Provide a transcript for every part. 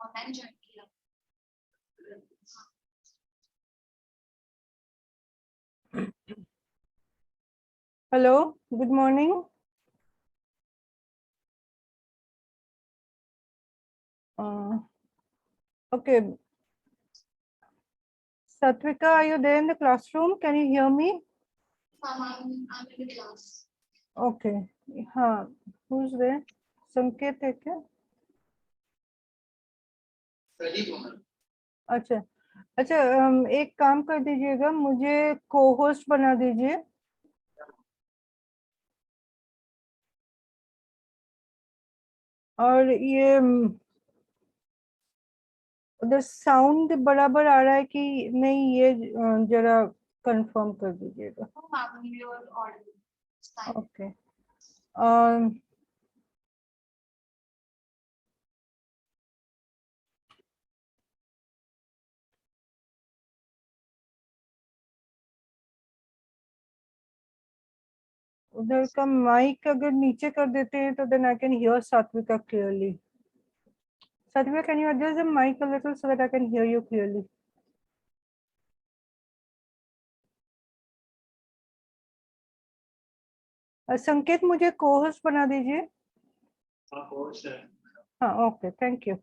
Online join किया। Hello, good morning. Okay. Satvika, are you there in the classroom? Can you hear me? I'm in the class. Okay. हाँ, who's there? संकेत है क्या? अच्छा अच्छा, एक काम कर दीजिएगा, मुझे को-होस्ट बना दीजिए। और ये उधर साउंड बराबर आ रहा है कि नहीं, ये जरा कंफर्म कर दीजिएगा। ओके। उधर का माइक अगर नीचे कर देते हैं तो then I can hear Satvika clearly. Satvika, can you adjust the mic a little so that I can hear you clearly? संकेत, मुझे को-होस्ट बना दीजिए। हाँ, ओके, थैंक यू।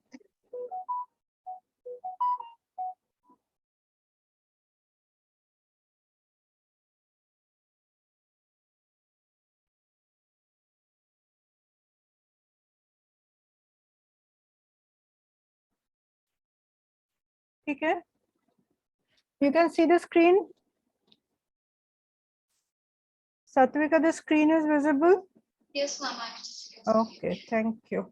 ठीक है, you can see the screen. Satvika, the screen is visible. Yes, ma'am. Okay, thank you.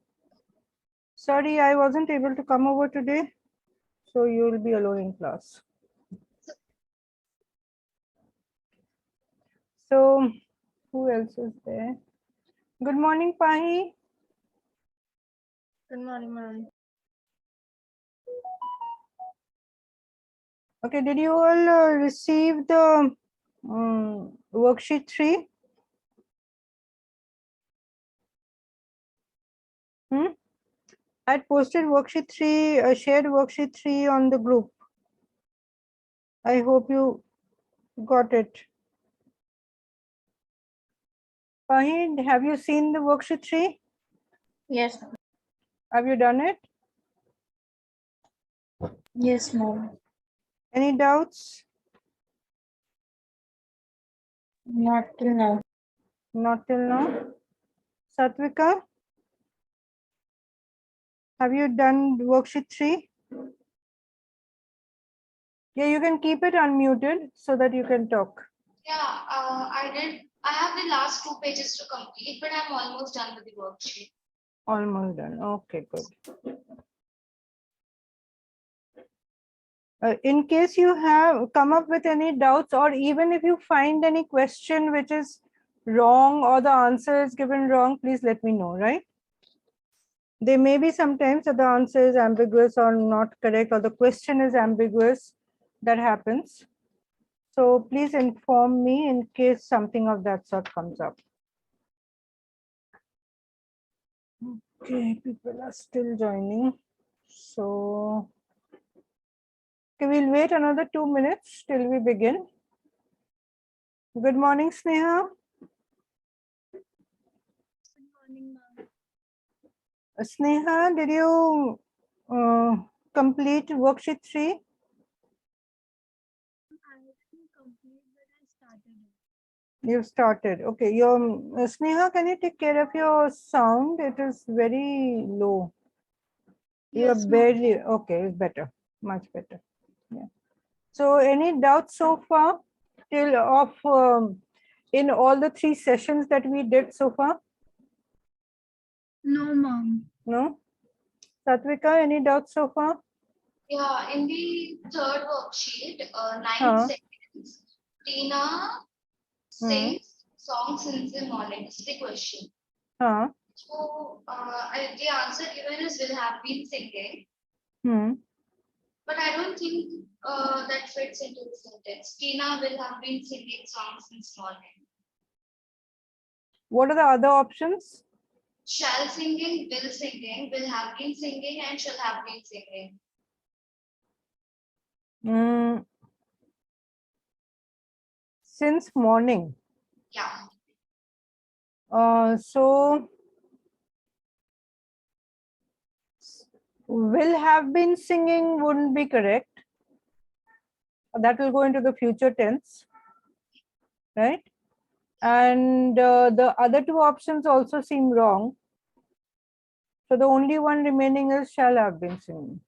Sorry, I wasn't able to come over today, so you will be alone in class. So, who else is there? Good morning, Pahi. Good morning, ma'am. Okay, did you all receive the worksheet 3? I had posted worksheet 3, shared worksheet 3 on the group. I hope you got it. Fahid, have you seen the worksheet 3? Yes, ma'am. Have you done it? Yes, ma'am. Any doubts? Not till now. Not till now. Satvika, have you done worksheet 3? Yeah, you can keep it unmuted so that you can talk. Yeah, I did. I have the last 2 pages to complete, but I'm almost done with the worksheet. Almost done. Okay, good. In case you have come up with any doubts, or even if you find any question which is wrong or the answer is given wrong, please let me know, right? There may be sometimes that the answer is ambiguous or not correct, or the question is ambiguous. That happens. So please inform me in case something of that sort comes up. Okay, people are still joining. So okay, we'll wait another 2 minutes till we begin. Good morning, Sneha. Good morning, ma'am. Sneha, did you complete worksheet 3? I didn't complete, but I started it. You've started. Okay. Your Sneha, can you take care of your sound? It is very low. You're Yes, ma'am. barely okay. It's better, much better. Yeah. So, any doubts so far till of in all the 3 sessions that we did so far? No, ma'am. No. Satvika, any doubts so far? Yeah, in the third worksheet, 9 seconds, Tina sings songs since the morning. This is the question. So, the answer given is will have been singing. But I don't think that fits into the sentence. Tina will have been singing songs since morning. What are the other options? shall singing, will have been singing, and shall have been singing. Since morning. Yeah. So will have been singing wouldn't be correct. That will go into the future tense, right? And the other two options also seem wrong. So the only one remaining is shall have been singing.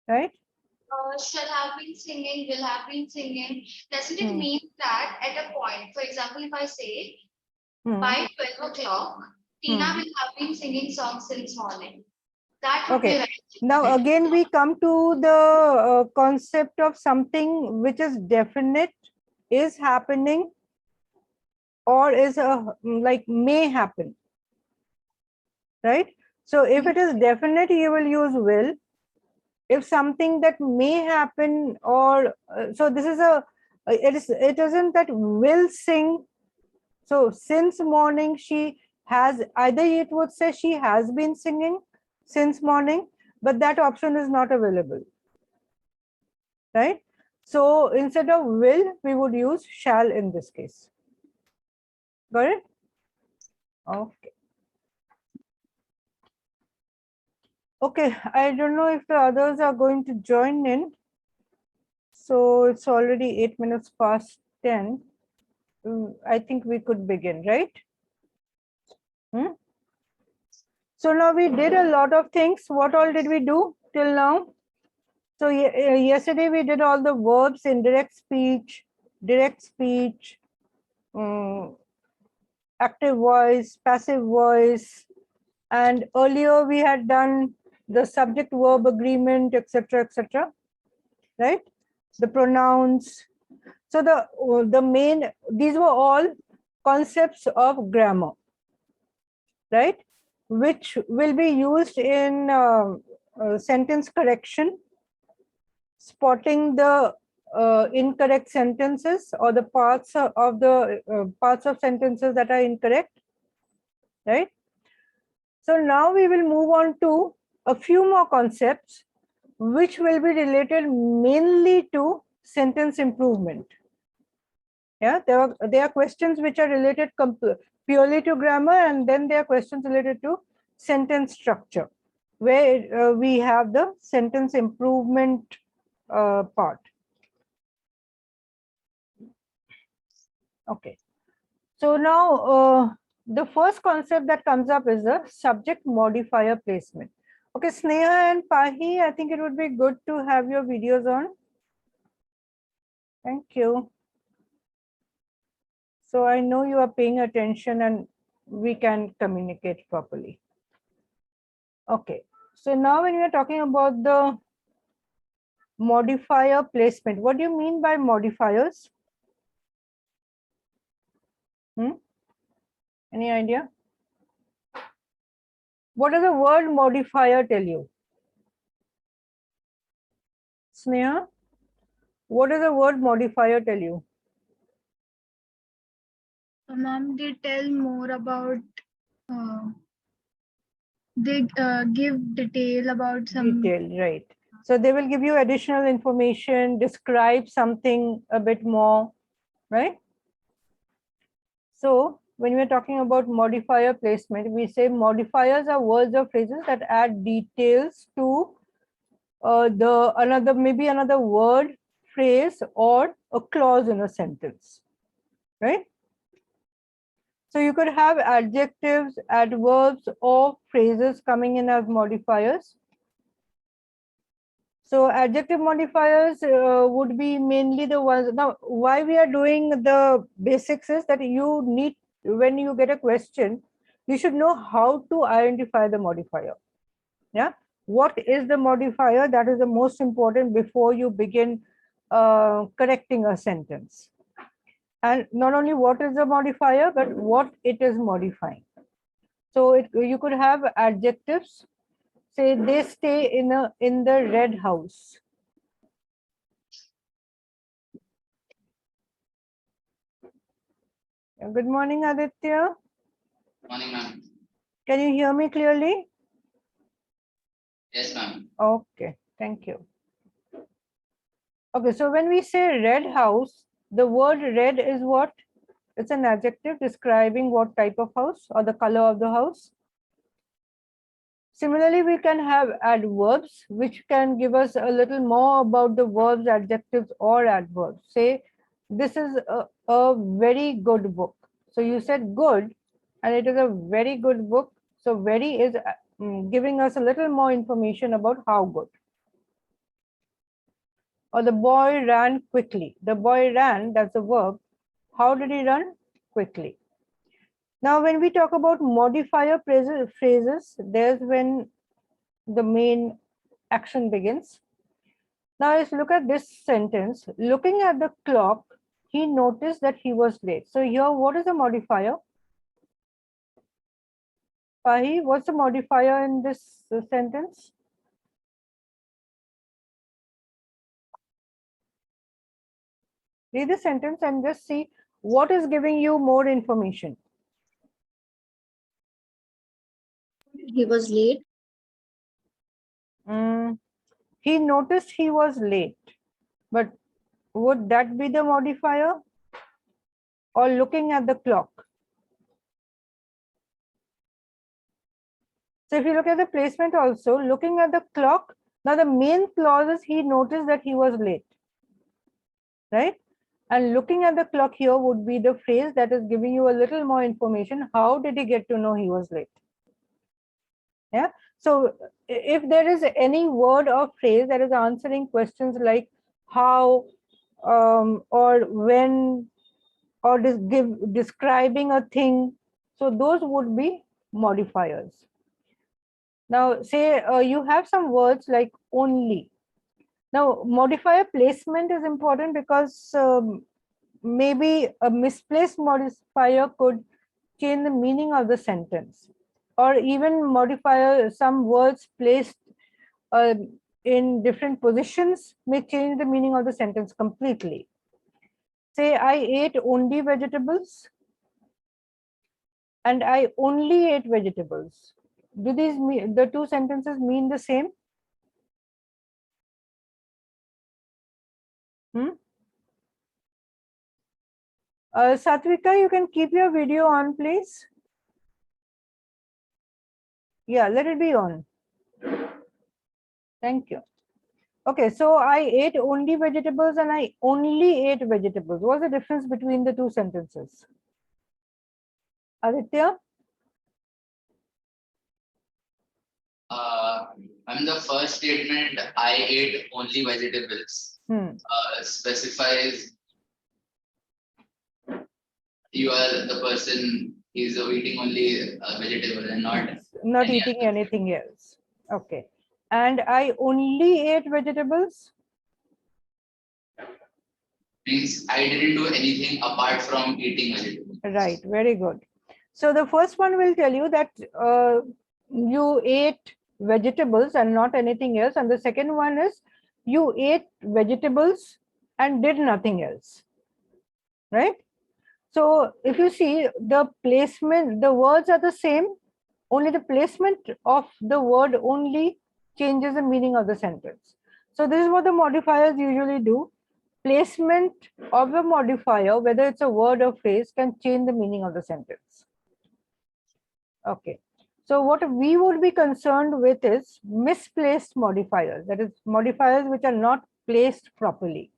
Right? Shall have been singing, will have been singing. Doesn't it mean that at a point, for example, if I say by 12 o'clock, Tina will have been singing songs since morning. That would be right. Now again we come to the concept of something which is definite, is happening, or is like may happen, right? So if it is definite, you will use will. If something that may happen, or so this is it isn't that will sing. So since morning she has, either it would say she has been singing since morning, but that option is not available, right? So instead of will, we would use shall in this case. Got it? Okay. Okay, I don't know if the others are going to join in. So it's already 8 minutes past 10. I think we could begin, right? So now we did a lot of things. What all did we do till now? So yesterday we did all the verbs, indirect speech, direct speech, active voice, passive voice, and earlier we had done the subject verb agreement, etc., right? The pronouns. So the main, these were all concepts of grammar, right? Which will be used in sentence correction, spotting the incorrect sentences or the parts of sentences that are incorrect, right? So now we will move on to a few more concepts which will be related mainly to sentence improvement. Yeah, there are questions which are related purely to grammar, and then there are questions related to sentence structure, where we have the sentence improvement part. Okay, so now the first concept that comes up is the subject modifier placement. Okay, Sneha and Pahi, I think it would be good to have your videos on. Thank you. So I know you are paying attention and we can communicate properly. Okay, so now when we are talking about the modifier placement, what do you mean by modifiers? Any idea? What does the word modifier tell you? Sneha, what does the word modifier tell you? Ma'am, they tell more about, they give detail about some. Detail, right. So they will give you additional information, describe something a bit more, right? So when we're talking about modifier placement, we say modifiers are words or phrases that add details to maybe another word, phrase, or a clause in a sentence, right? So you could have adjectives, adverbs, or phrases coming in as modifiers. So adjective modifiers would be mainly the ones. Now, why we are doing the basics is that you need, when you get a question, you should know how to identify the modifier. Yeah. What is the modifier? That is the most important before you begin correcting a sentence. And not only what is the modifier, but what it is modifying. So you could have adjectives. Say they stay in the red house. Good morning, Aditya. Morning, ma'am. Can you hear me clearly? Yes, ma'am. Okay, thank you. Okay, so when we say red house, the word red is what? It's an adjective describing what type of house or the color of the house. Similarly, we can have adverbs which can give us a little more about the verbs, adjectives, or adverbs. Say, this is a very good book. So you said good, and it is a very good book. So very is giving us a little more information about how good. Or the boy ran quickly. The boy ran, that's a verb. How did he run? Quickly. Now, when we talk about modifier phrases, there's when the main action begins. Now, let's look at this sentence. Looking at the clock, he noticed that he was late. So here, what is the modifier? Pahi, what's the modifier in this sentence? Read the sentence and just see what is giving you more information. He was late. He noticed he was late, but would that be the modifier? Or looking at the clock? So if you look at the placement also, looking at the clock, now the main clause is he noticed that he was late, right? And looking at the clock here would be the phrase that is giving you a little more information. How did he get to know he was late? Yeah. So if there is any word or phrase that is answering questions like how or when or describing a thing, so those would be modifiers. Now say you have some words like only. Now modifier placement is important because maybe a misplaced modifier could change the meaning of the sentence, or even modifier, some words placed in different positions may change the meaning of the sentence completely. Say I ate only vegetables and I only ate vegetables. Do these mean, the two sentences mean the same? Satvika, you can keep your video on, please. Yeah, let it be on. Thank you. Okay, so I ate only vegetables and I only ate vegetables. What's the difference between the two sentences? Aditya? And the first statement, I ate only vegetables, specifies you are the person is eating only vegetable and not eating anything else. Okay. And I only ate vegetables? Means I didn't do anything apart from eating vegetables. Right, very good. So the first one will tell you that you ate vegetables and not anything else. And the second one is you ate vegetables and did nothing else. Right? So if you see the placement, the words are the same, only the placement of the word only changes the meaning of the sentence. So this is what the modifiers usually do. Placement of a modifier, whether it's a word or phrase, can change the meaning of the sentence. Okay. So what we would be concerned with is misplaced modifiers, that is modifiers which are not placed properly.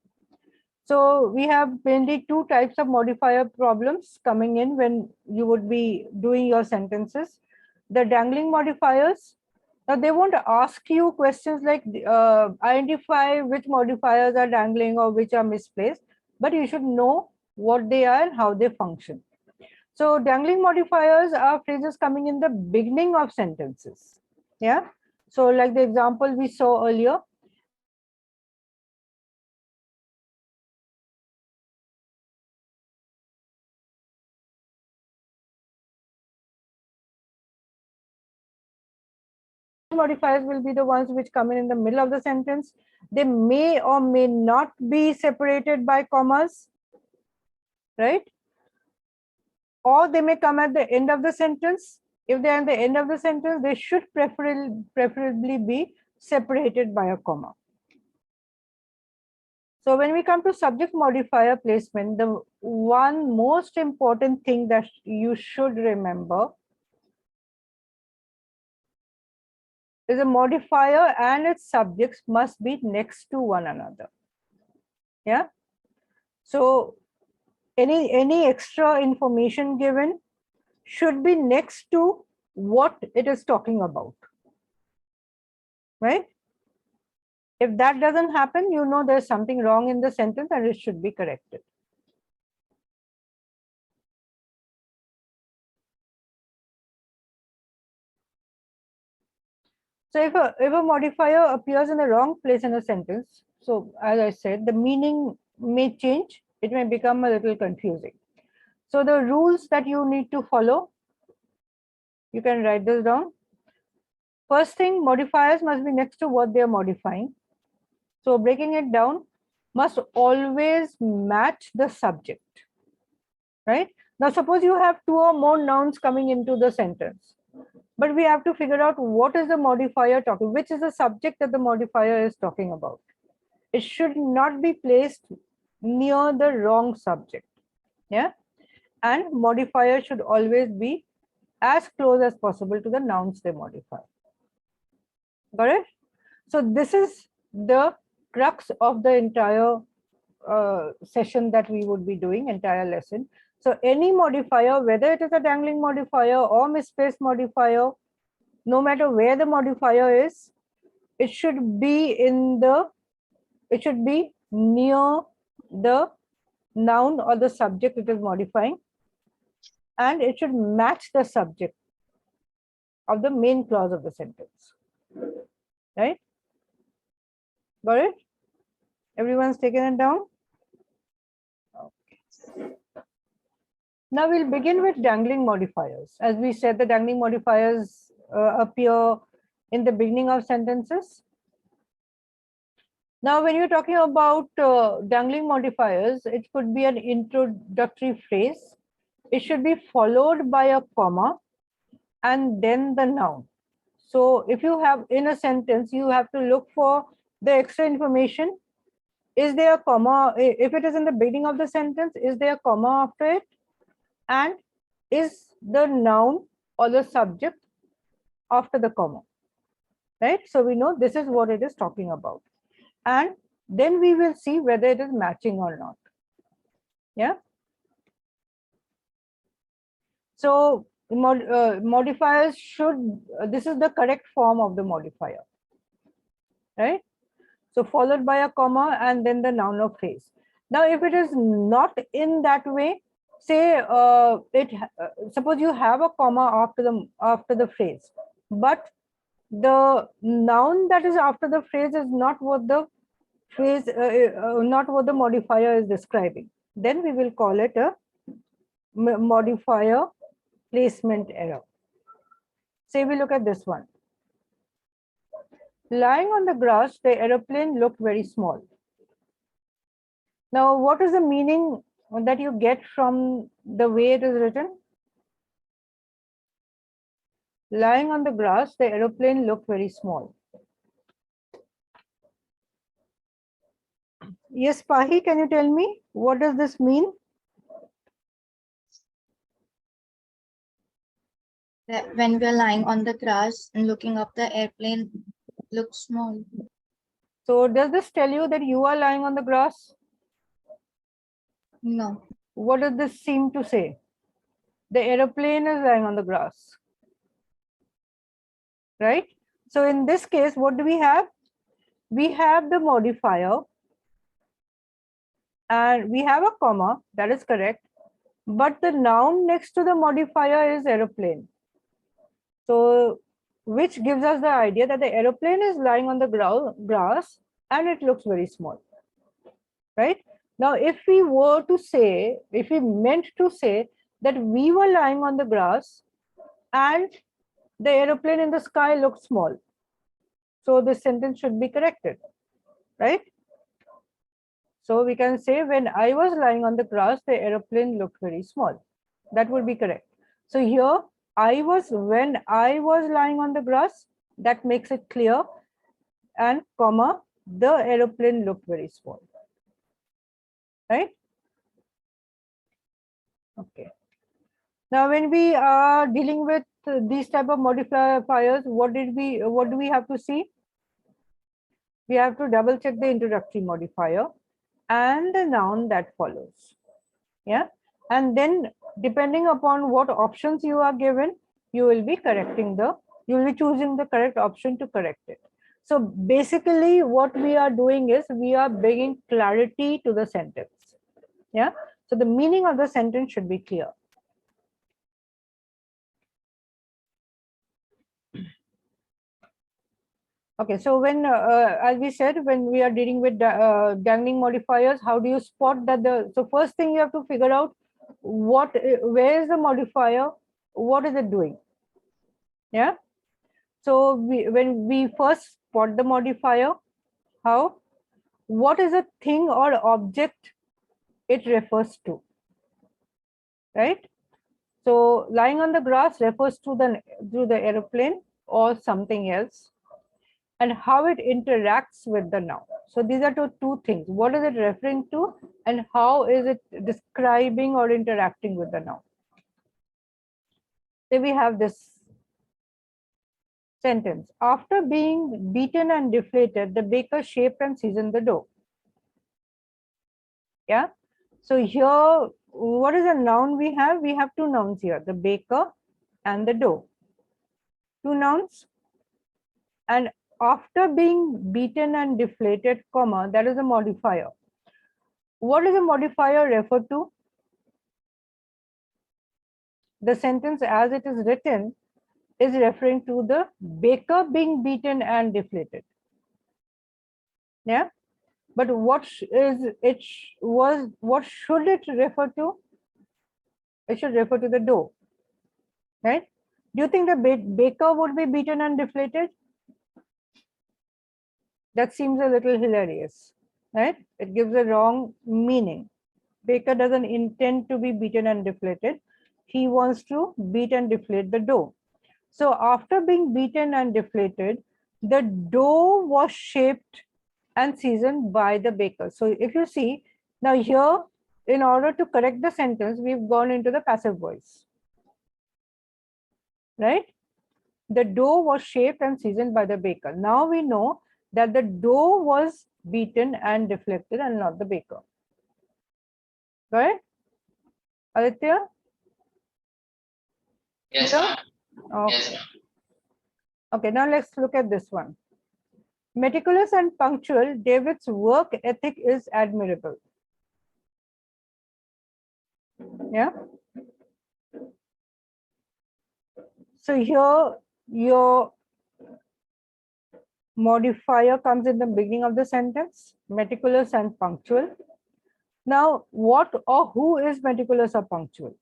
So we have mainly two types of modifier problems coming in when you would be doing your sentences. The dangling modifiers, now they won't ask you questions like identify which modifiers are dangling or which are misplaced, but you should know what they are and how they function. So dangling modifiers are phrases coming in the beginning of sentences. Yeah. So like the example we saw earlier, modifiers will be the ones which come in the middle of the sentence. They may or may not be separated by commas, right? or they may come at the end of the sentence. If they are at the end of the sentence, they should preferably be separated by a comma. So when we come to subject modifier placement, the one most important thing that you should remember is a modifier and its subjects must be next to one another. Yeah. So any extra information given should be next to what it is talking about, right? If that doesn't happen, you know there's something wrong in the sentence and it should be corrected. So if a modifier appears in the wrong place in a sentence, so as I said, the meaning may change. It may become a little confusing. So the rules that you need to follow, you can write this down. First thing, modifiers must be next to what they are modifying. So breaking it down, must always match the subject, right? Now suppose you have two or more nouns coming into the sentence, but we have to figure out what is the modifier talking, which is the subject that the modifier is talking about. It should not be placed near the wrong subject. Yeah. And modifier should always be as close as possible to the nouns they modify. Got it? So this is the crux of the entire session that we would be doing, entire lesson. So any modifier, whether it is a dangling modifier or misplaced modifier, no matter where the modifier is, it should be near the noun or the subject it is modifying, and it should match the subject of the main clause of the sentence, right? Got it? Everyone's taken it down? Okay. Now we'll begin with dangling modifiers. As we said, the dangling modifiers appear in the beginning of sentences. Now, when you're talking about dangling modifiers, it could be an introductory phrase. It should be followed by a comma and then the noun. So if you have in a sentence, you have to look for the extra information. Is there a comma? If it is in the beginning of the sentence, is there a comma after it? And is the noun or the subject after the comma, right? So we know this is what it is talking about. And then we will see whether it is matching or not. Yeah. So modifiers should, this is the correct form of the modifier, right? So followed by a comma and then the noun or phrase. Now, if it is not in that way, say suppose you have a comma after the phrase, but the noun that is after the phrase is not what the phrase, not what the modifier is describing. Then we will call it a modifier placement error. Say we look at this one. Lying on the grass, the aeroplane looked very small. Now, what is the meaning that you get from the way it is written? Lying on the grass, the aeroplane looked very small. Yes, Pahi, can you tell me what does this mean? When we are lying on the grass and looking up, the airplane looks small. So does this tell you that you are lying on the grass? No. What does this seem to say? The aeroplane is lying on the grass, right? So in this case, what do we have? We have the modifier and we have a comma, that is correct. But the noun next to the modifier is aeroplane. So which gives us the idea that the aeroplane is lying on the grass and it looks very small, right? Now, if we were to say, if we meant to say that we were lying on the grass and the aeroplane in the sky looked small, so this sentence should be corrected, right? So we can say when I was lying on the grass, the aeroplane looked very small. That would be correct. So here, when I was lying on the grass, that makes it clear, and comma, the aeroplane looked very small. Right? Okay. Now, when we are dealing with these type of modifiers, what do we have to see? We have to double check the introductory modifier and the noun that follows. Yeah. And then depending upon what options you are given, you will be choosing the correct option to correct it. So basically what we are doing is we are bringing clarity to the sentence. Yeah. So the meaning of the sentence should be clear. Okay, so when, as we said, when we are dealing with dangling modifiers, how do you spot that so first thing you have to figure out where is the modifier, what is it doing? Yeah. So when we first spot the modifier, what is a thing or object it refers to, right? So lying on the grass refers to the aeroplane or something else, and how it interacts with the noun. So these are two things. What is it referring to, and how is it describing or interacting with the noun? So we have this sentence. After being beaten and deflated, the baker shaped and seasoned the dough. Yeah. So here, what is a noun we have? We have two nouns here, the baker and the dough. Two nouns. And after being beaten and deflated, comma, that is a modifier. What is a modifier refer to? The sentence as it is written is referring to the baker being beaten and deflated. Yeah. But what should it refer to? It should refer to the dough. Right? Do you think the baker would be beaten and deflated? That seems a little hilarious, right? It gives a wrong meaning. Baker doesn't intend to be beaten and deflated. He wants to beat and deflate the dough. So after being beaten and deflated, the dough was shaped and seasoned by the baker. So if you see, now here, in order to correct the sentence, we've gone into the passive voice. Right? The dough was shaped and seasoned by the baker. Now we know that the dough was beaten and deflected and not the baker. Right? Aditya? Yes, Yeah? ma'am. Okay. Yes, ma'am. Okay, now let's look at this one. Meticulous and punctual, David's work ethic is admirable. Yeah. So here your modifier comes in the beginning of the sentence, meticulous and punctual. Now, what or who is meticulous or punctual?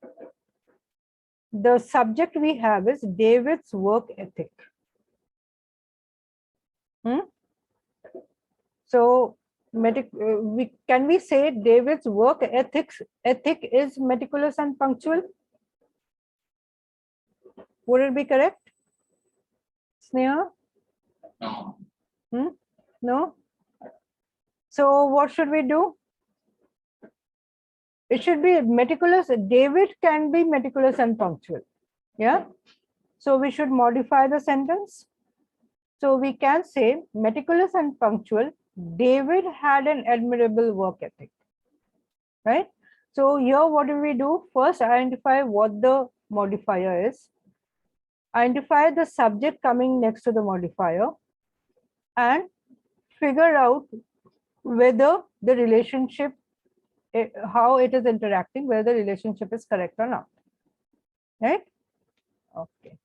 The subject we have is David's work ethic. So, can we say David's work ethic is meticulous and punctual? Would it be correct? Sneha? No. No? So what should we do? It should be meticulous. David can be meticulous and punctual. Yeah. So we should modify the sentence. So we can say meticulous and punctual. David had an admirable work ethic. Right? So here what do we do? First, identify what the modifier is. Identify the subject coming next to the modifier and figure out whether the relationship, how it is interacting, whether the relationship is correct or not. Right? Okay.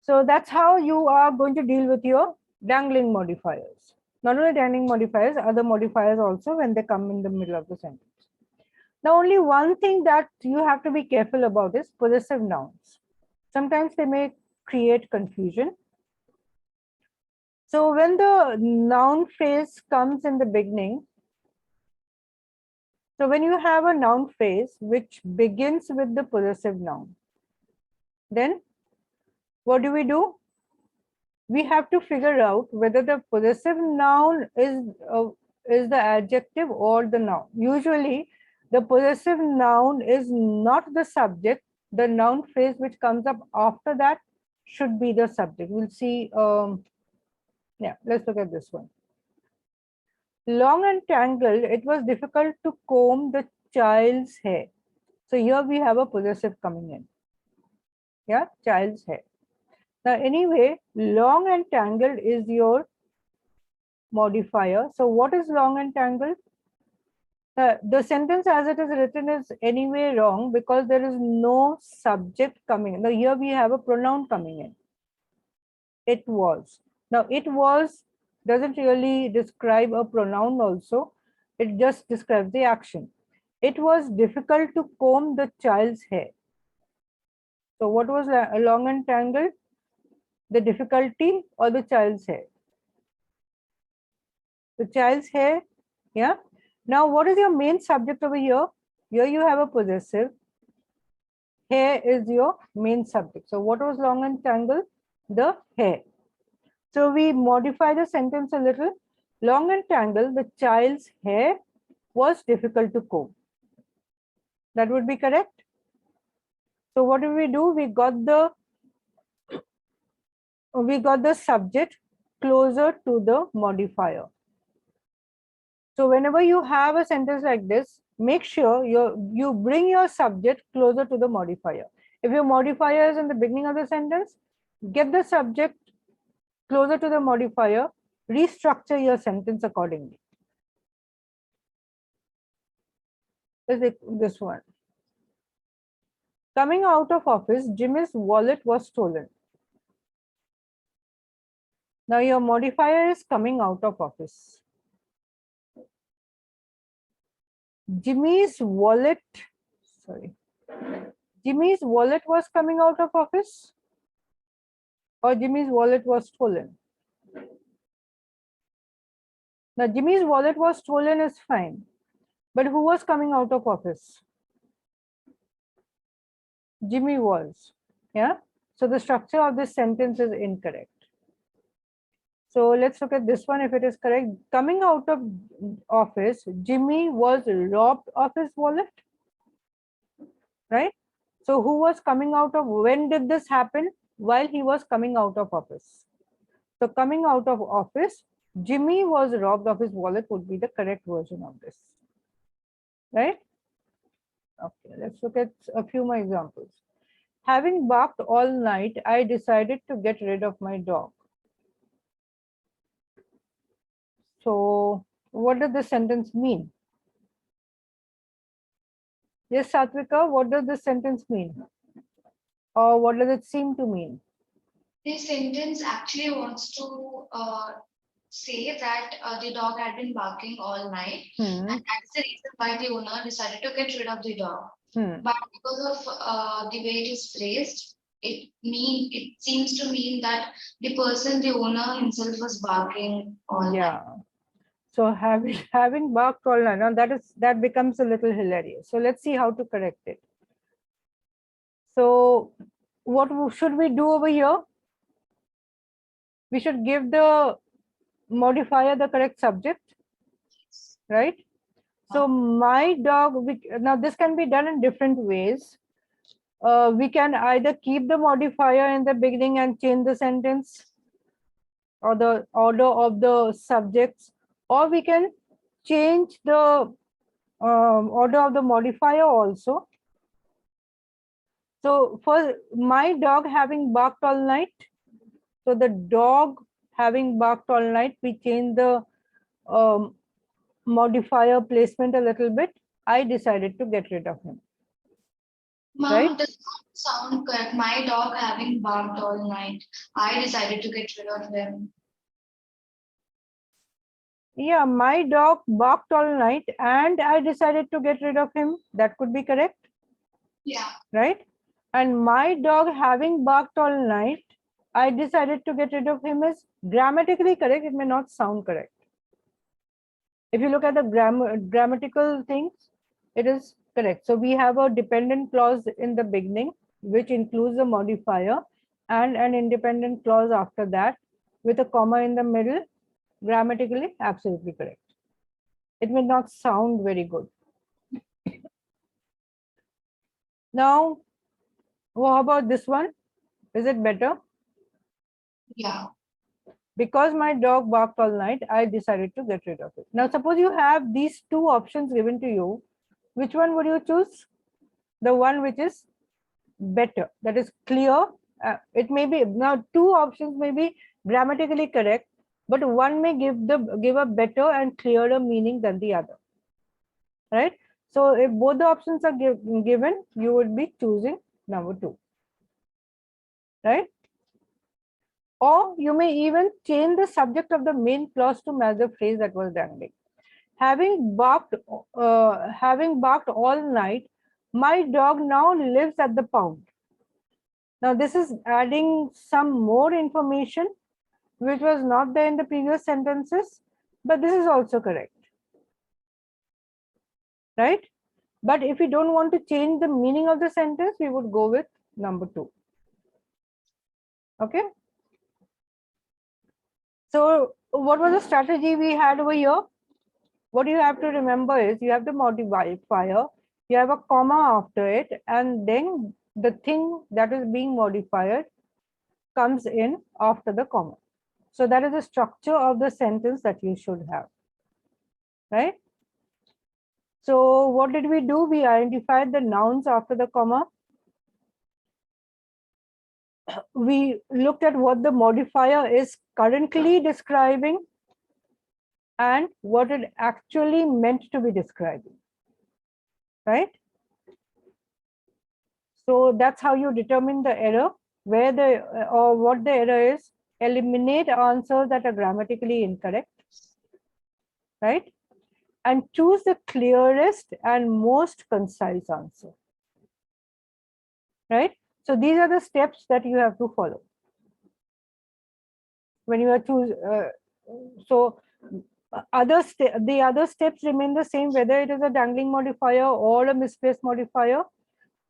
So that's how you are going to deal with your dangling modifiers. Not only dangling modifiers, other modifiers also when they come in the middle of the sentence. Now, only one thing that you have to be careful about is possessive nouns. Sometimes they may create confusion. So when the noun phrase comes in the beginning, So when you have a noun phrase which begins with the possessive noun, then what do? We have to figure out whether the possessive noun is the adjective or the noun. Usually, the possessive noun is not the subject. The noun phrase which comes up after that should be the subject. We'll see. Yeah, let's look at this one. Long and tangled, it was difficult to comb the child's hair. So here we have a possessive coming in. Yeah, child's hair. Now, anyway, long and tangled is your modifier. So what is long and tangled? The sentence as it is written is anyway wrong because there is no subject coming in. Now, here we have a pronoun coming in. It was. Now, it was doesn't really describe a pronoun also. It just describes the action. It was difficult to comb the child's hair. So what was long and tangled? The difficulty or the child's hair? The child's hair, yeah. Now, what is your main subject over here? Here you have a possessive. Hair is your main subject. So what was long and tangled? The hair. So we modify the sentence a little. Long and tangled, the child's hair was difficult to comb. That would be correct. So what do? We got the subject closer to the modifier. So whenever you have a sentence like this, make sure you bring your subject closer to the modifier. If your modifier is in the beginning of the sentence, get the subject closer to the modifier, restructure your sentence accordingly. This one. Coming out of office, Jimmy's wallet was stolen. Now your modifier is coming out of office. Jimmy's wallet was coming out of office, or Jimmy's wallet was stolen. Now Jimmy's wallet was stolen is fine, but who was coming out of office? Jimmy was. Yeah. So the structure of this sentence is incorrect. So let's look at this one if it is correct. Coming out of office, Jimmy was robbed of his wallet. Right? So who was coming out of, when did this happen? While he was coming out of office. So coming out of office, Jimmy was robbed of his wallet would be the correct version of this. Right? Okay, let's look at a few more examples. Having barked all night, I decided to get rid of my dog. So what does this sentence mean? Yes, Satvika, what does this sentence mean? Or what does it seem to mean? This sentence actually wants to say that the dog had been barking all night, and that's the reason why the owner decided to get rid of the dog. But because of the way it is phrased, it seems to mean that the owner himself was barking all night. So having barked all night, now that becomes a little hilarious. So let's see how to correct it. So what should we do over here? We should give the modifier the correct subject, right? So my dog, now this can be done in different ways. We can either keep the modifier in the beginning and change the sentence or the order of the subjects, or we can change the order of the modifier also. So for my dog having barked all night, so the dog having barked all night, we change the modifier placement a little bit. I decided to get rid of him. Mom, right? does not sound correct. My dog having barked all night. I decided to get rid of him. Yeah, my dog barked all night and I decided to get rid of him. That could be correct. Yeah. Right? And my dog having barked all night, I decided to get rid of him is grammatically correct. It may not sound correct. If you look at the grammatical things, It is correct. So we have a dependent clause in the beginning, which includes a modifier, and an independent clause after that with a comma in the middle. Grammatically, absolutely correct. It may not sound very good. Now, what about this one? Is it better? Yeah. Because my dog barked all night, I decided to get rid of it. Now, suppose you have these two options given to you. Which one would you choose? The one which is better, that is clear. It may be, now two options may be grammatically correct, but one may give a better and clearer meaning than the other, right? So if both the options are given, you would be choosing number 2, right? Or you may even change the subject of the main clause to match the phrase that was dangling. Having barked all night, my dog now lives at the pound. Now this is adding some more information which was not there in the previous sentences, but this is also correct, right? But if we don't want to change the meaning of the sentence, we would go with number 2. Okay. So what was the strategy we had over here? What you have to remember is you have the modifier, you have a comma after it, and then the thing that is being modified comes in after the comma. So that is the structure of the sentence that you should have, right? So what did we do? We identified the nouns after the comma. We looked at what the modifier is currently describing and what it actually meant to be describing, right? So that's how you determine the error, where the or what the error is. Eliminate answers that are grammatically incorrect, right? And choose the clearest and most concise answer, right? So these are the steps that you have to follow when you are choosing. So the other steps remain the same, whether it is a dangling modifier or a misplaced modifier.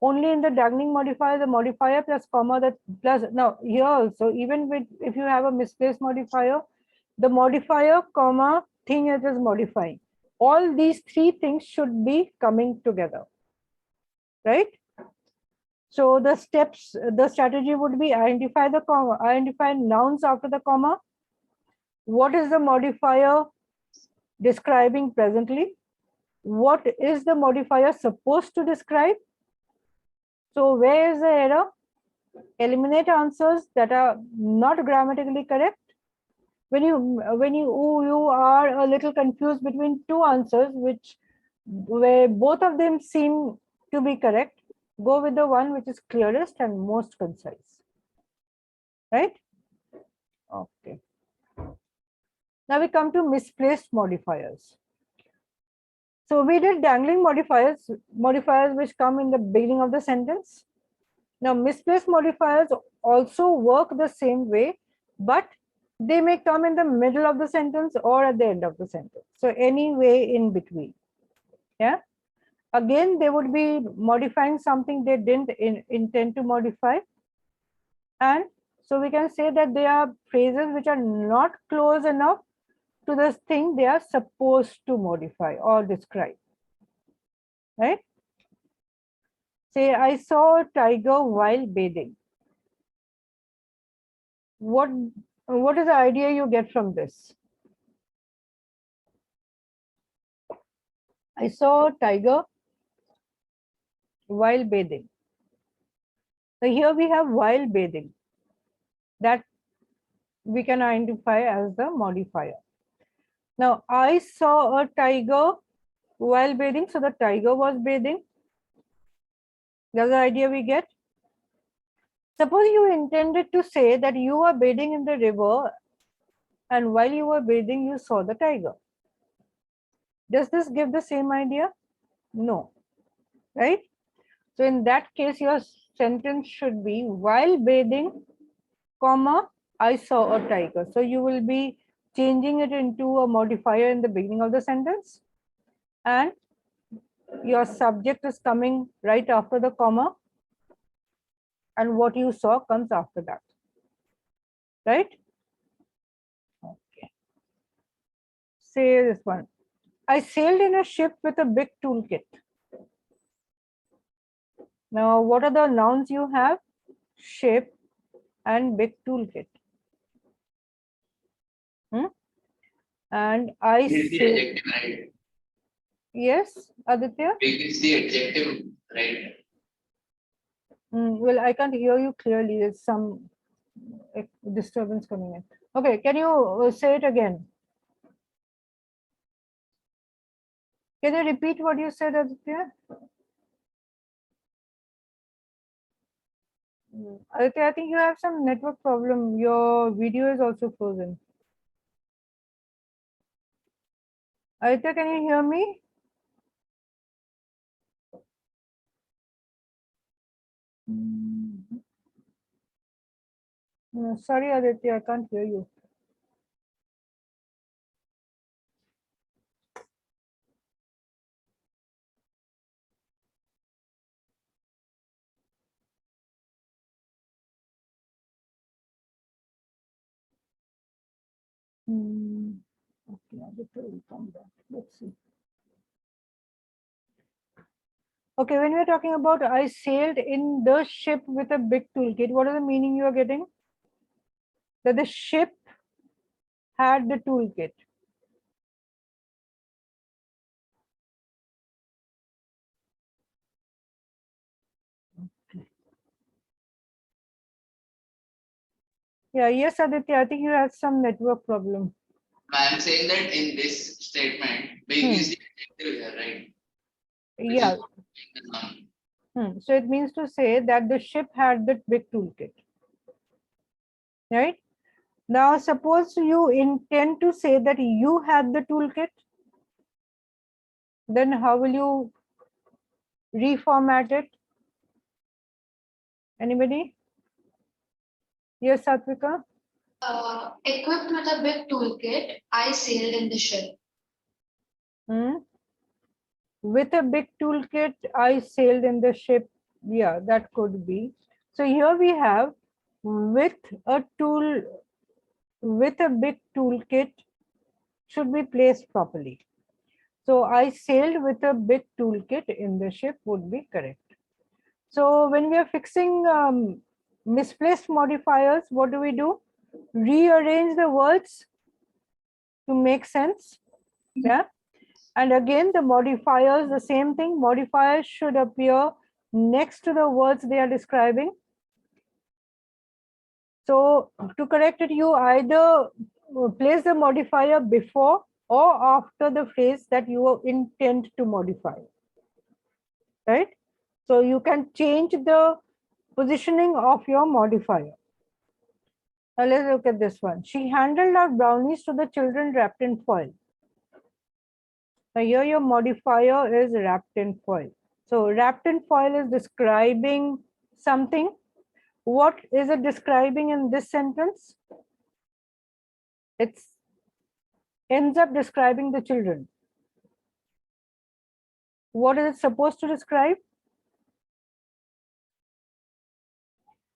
Only in the dangling modifier, the modifier plus comma, that plus, now here also, even with if you have a misplaced modifier, the modifier comma thing it is modifying, all these three things should be coming together, right? So the steps, the strategy would be identify the comma, identify nouns after the comma. What is the modifier describing presently? What is the modifier supposed to describe? So where is the error? Eliminate answers that are not grammatically correct. When you are a little confused between two answers, where both of them seem to be correct, go with the one which is clearest and most concise, right? Okay. Now we come to misplaced modifiers. So we did dangling modifiers which come in the beginning of the sentence. Now misplaced modifiers also work the same way, but they may come in the middle of the sentence or at the end of the sentence. So any way in between. Yeah. Again, they would be modifying something they didn't intend to modify. And so we can say that they are phrases which are not close enough to the thing they are supposed to modify or describe, right? Say, I saw a tiger while bathing. What is the idea you get from this? I saw a tiger while bathing. So here we have while bathing, that we can identify as the modifier. Now, I saw a tiger while bathing, so the tiger was bathing. That's the idea we get. Suppose you intended to say that you are bathing in the river and while you were bathing, you saw the tiger. Does this give the same idea? No, right? So in that case, your sentence should be while bathing, comma, I saw a tiger. So you will be changing it into a modifier in the beginning of the sentence and your subject is coming right after the comma, and what you saw comes after that, right? Okay. Say this one. I sailed in a ship with a big toolkit. Now, what are the nouns you have? Ship and big toolkit. And I It is the sailed. adjective, right? Yes, Aditya? Big is the adjective, right? Well, I can't hear you clearly. There's some disturbance coming in. Okay, can you say it again? Can you repeat what you said, Aditya? Aditya, I think you have some network problem. Your video is also frozen. Aditya, can you hear me? No, sorry, Aditya, I can't hear you. Okay, Aditya will come back. Let's see. Okay, when we're talking about I sailed in the ship with a big toolkit, what is the meaning you are getting? That the ship had the toolkit. Yeah, yes, Aditya, I think you have some network problem. I'm saying that in this statement, big is the adjective here, right? Which Yeah. is the noun. So it means to say that the ship had that big toolkit. Right? Now, suppose you intend to say that you had the toolkit, then how will you reformat it? Anybody? Yes, Satvika? Equipped with a big toolkit, I sailed in the ship. With a big toolkit, I sailed in the ship. Yeah, that could be. So here we have with a big toolkit should be placed properly. So I sailed with a big toolkit in the ship would be correct. So when we are fixing misplaced modifiers, what do? Rearrange the words to make sense. Yeah. And again, the modifiers, the same thing, modifiers should appear next to the words they are describing. So to correct it, you either place the modifier before or after the phrase that you intend to modify, right? So you can change the positioning of your modifier. Now let's look at this one. She handed out brownies to the children wrapped in foil. Now here your modifier is wrapped in foil. So wrapped in foil is describing something. What is it describing in this sentence? It ends up describing the children. What is it supposed to describe?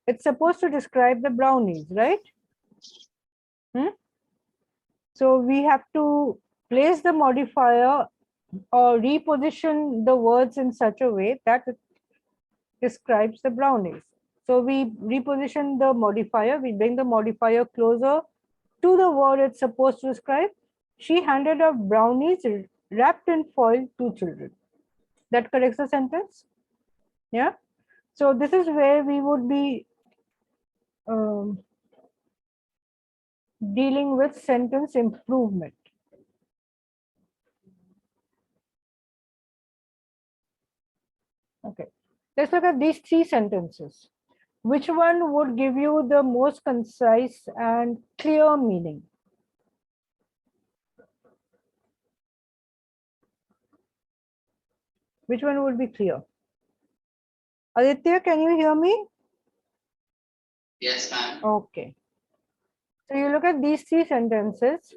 It's supposed to describe the brownies, right? So we have to place the modifier or reposition the words in such a way that it describes the brownies. So we reposition the modifier, we bring the modifier closer to the word it's supposed to describe. She handed out brownies wrapped in foil to children. That corrects the sentence. Yeah. So this is where we would be dealing with sentence improvement. Okay. Let's look at these three sentences. Which one would give you the most concise and clear meaning? Which one would be clear? Aditya, can you hear me? Yes, ma'am. Okay. So you look at these three sentences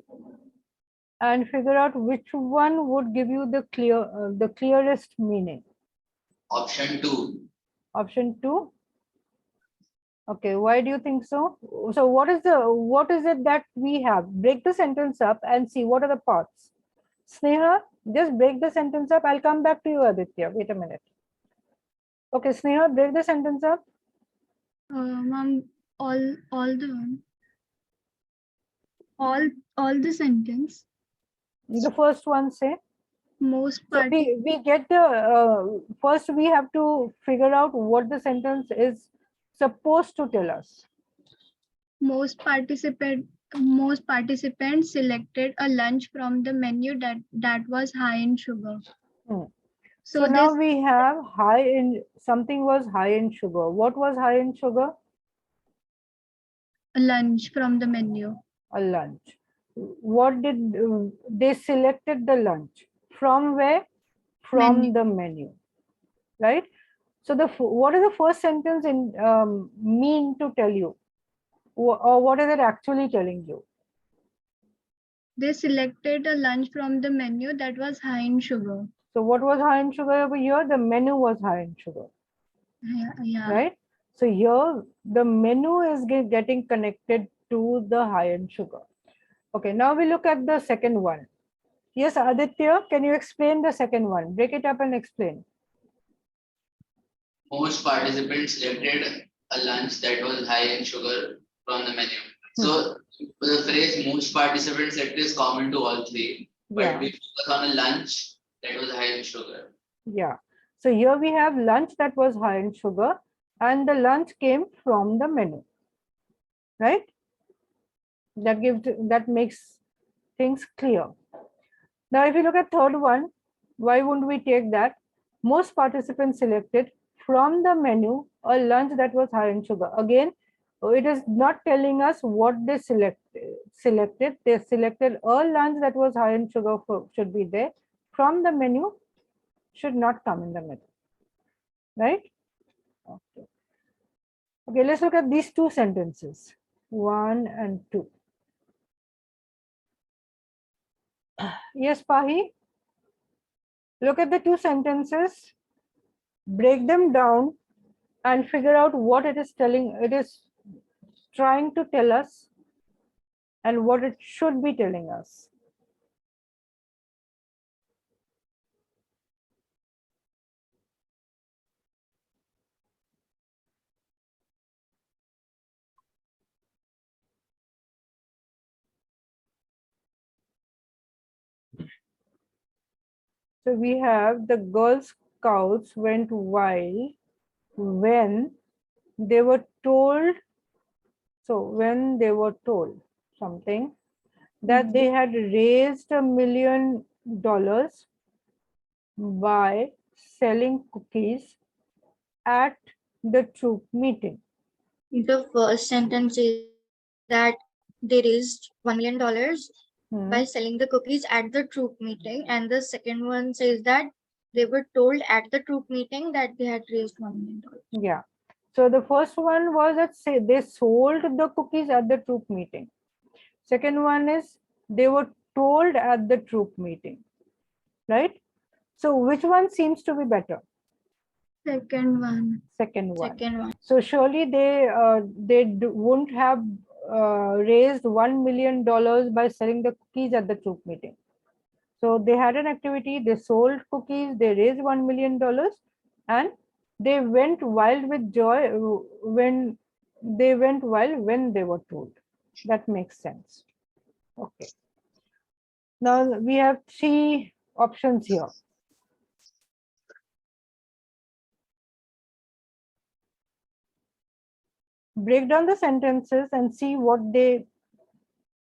and figure out which one would give you the clearest meaning. Option 2. Option 2. Okay, why do you think so? So what is it that we have? Break the sentence up and see what are the parts. Sneha, just break the sentence up. I'll come back to you, Aditya. Wait a minute. Okay, Sneha, break the sentence up. Ma'am, all the sentence. The first one, say. Most So part we get the first we have to figure out what the sentence is supposed to tell us. most participants selected a lunch from the menu that was high in sugar. So now we have something was high in sugar. What was high in sugar? A lunch from the menu. A lunch. What did they selected the lunch from where? From Menu. the menu, right? So what is the first sentence in mean to tell you, or what is it actually telling you? They selected a lunch from the menu that was high in sugar. So what was high in sugar over here? The menu was high in sugar. Yeah. Right? So here the menu is getting connected to the high in sugar. Okay, now we look at the second one. Yes, Aditya, can you explain the second one? Break it up and explain. Most participants selected a lunch that was high in sugar from the menu. So the phrase most participants selected is common to all three, but we focus on a lunch that was high in sugar. Yeah. So here we have lunch that was high in sugar, and the lunch came from the menu, right? That makes things clear. Now, if you look at third one, why wouldn't we take that? Most participants selected from the menu a lunch that was high in sugar. Again, it is not telling us what they selected. They selected a lunch that was high in sugar should be there. From the menu should not come in the middle, right? Okay. Okay, let's look at these two sentences, 1 and 2. Yes, Pahi? Look at the two sentences, break them down and figure out what it is trying to tell us and what it should be telling us. So we have the Girl Scouts went wild when they were told, when they were told something that they had raised $1 million by selling cookies at the troop meeting. The first sentence is that they raised $1 million by selling the cookies at the troop meeting, and the second one says that they were told at the troop meeting that they had raised $1 million. Yeah. So the first one was that they sold the cookies at the troop meeting. Second one is they were told at the troop meeting, right? So which one seems to be better? Second one. Second one. So surely they wouldn't have raised $1 million by selling the cookies at the troop meeting. So they had an activity, they sold cookies, they raised $1 million, and they went wild with joy when they were told. That makes sense. Okay. Now we have 3 options here. Break down the sentences and see what they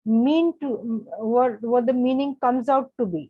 mean to, what the meaning comes out to be.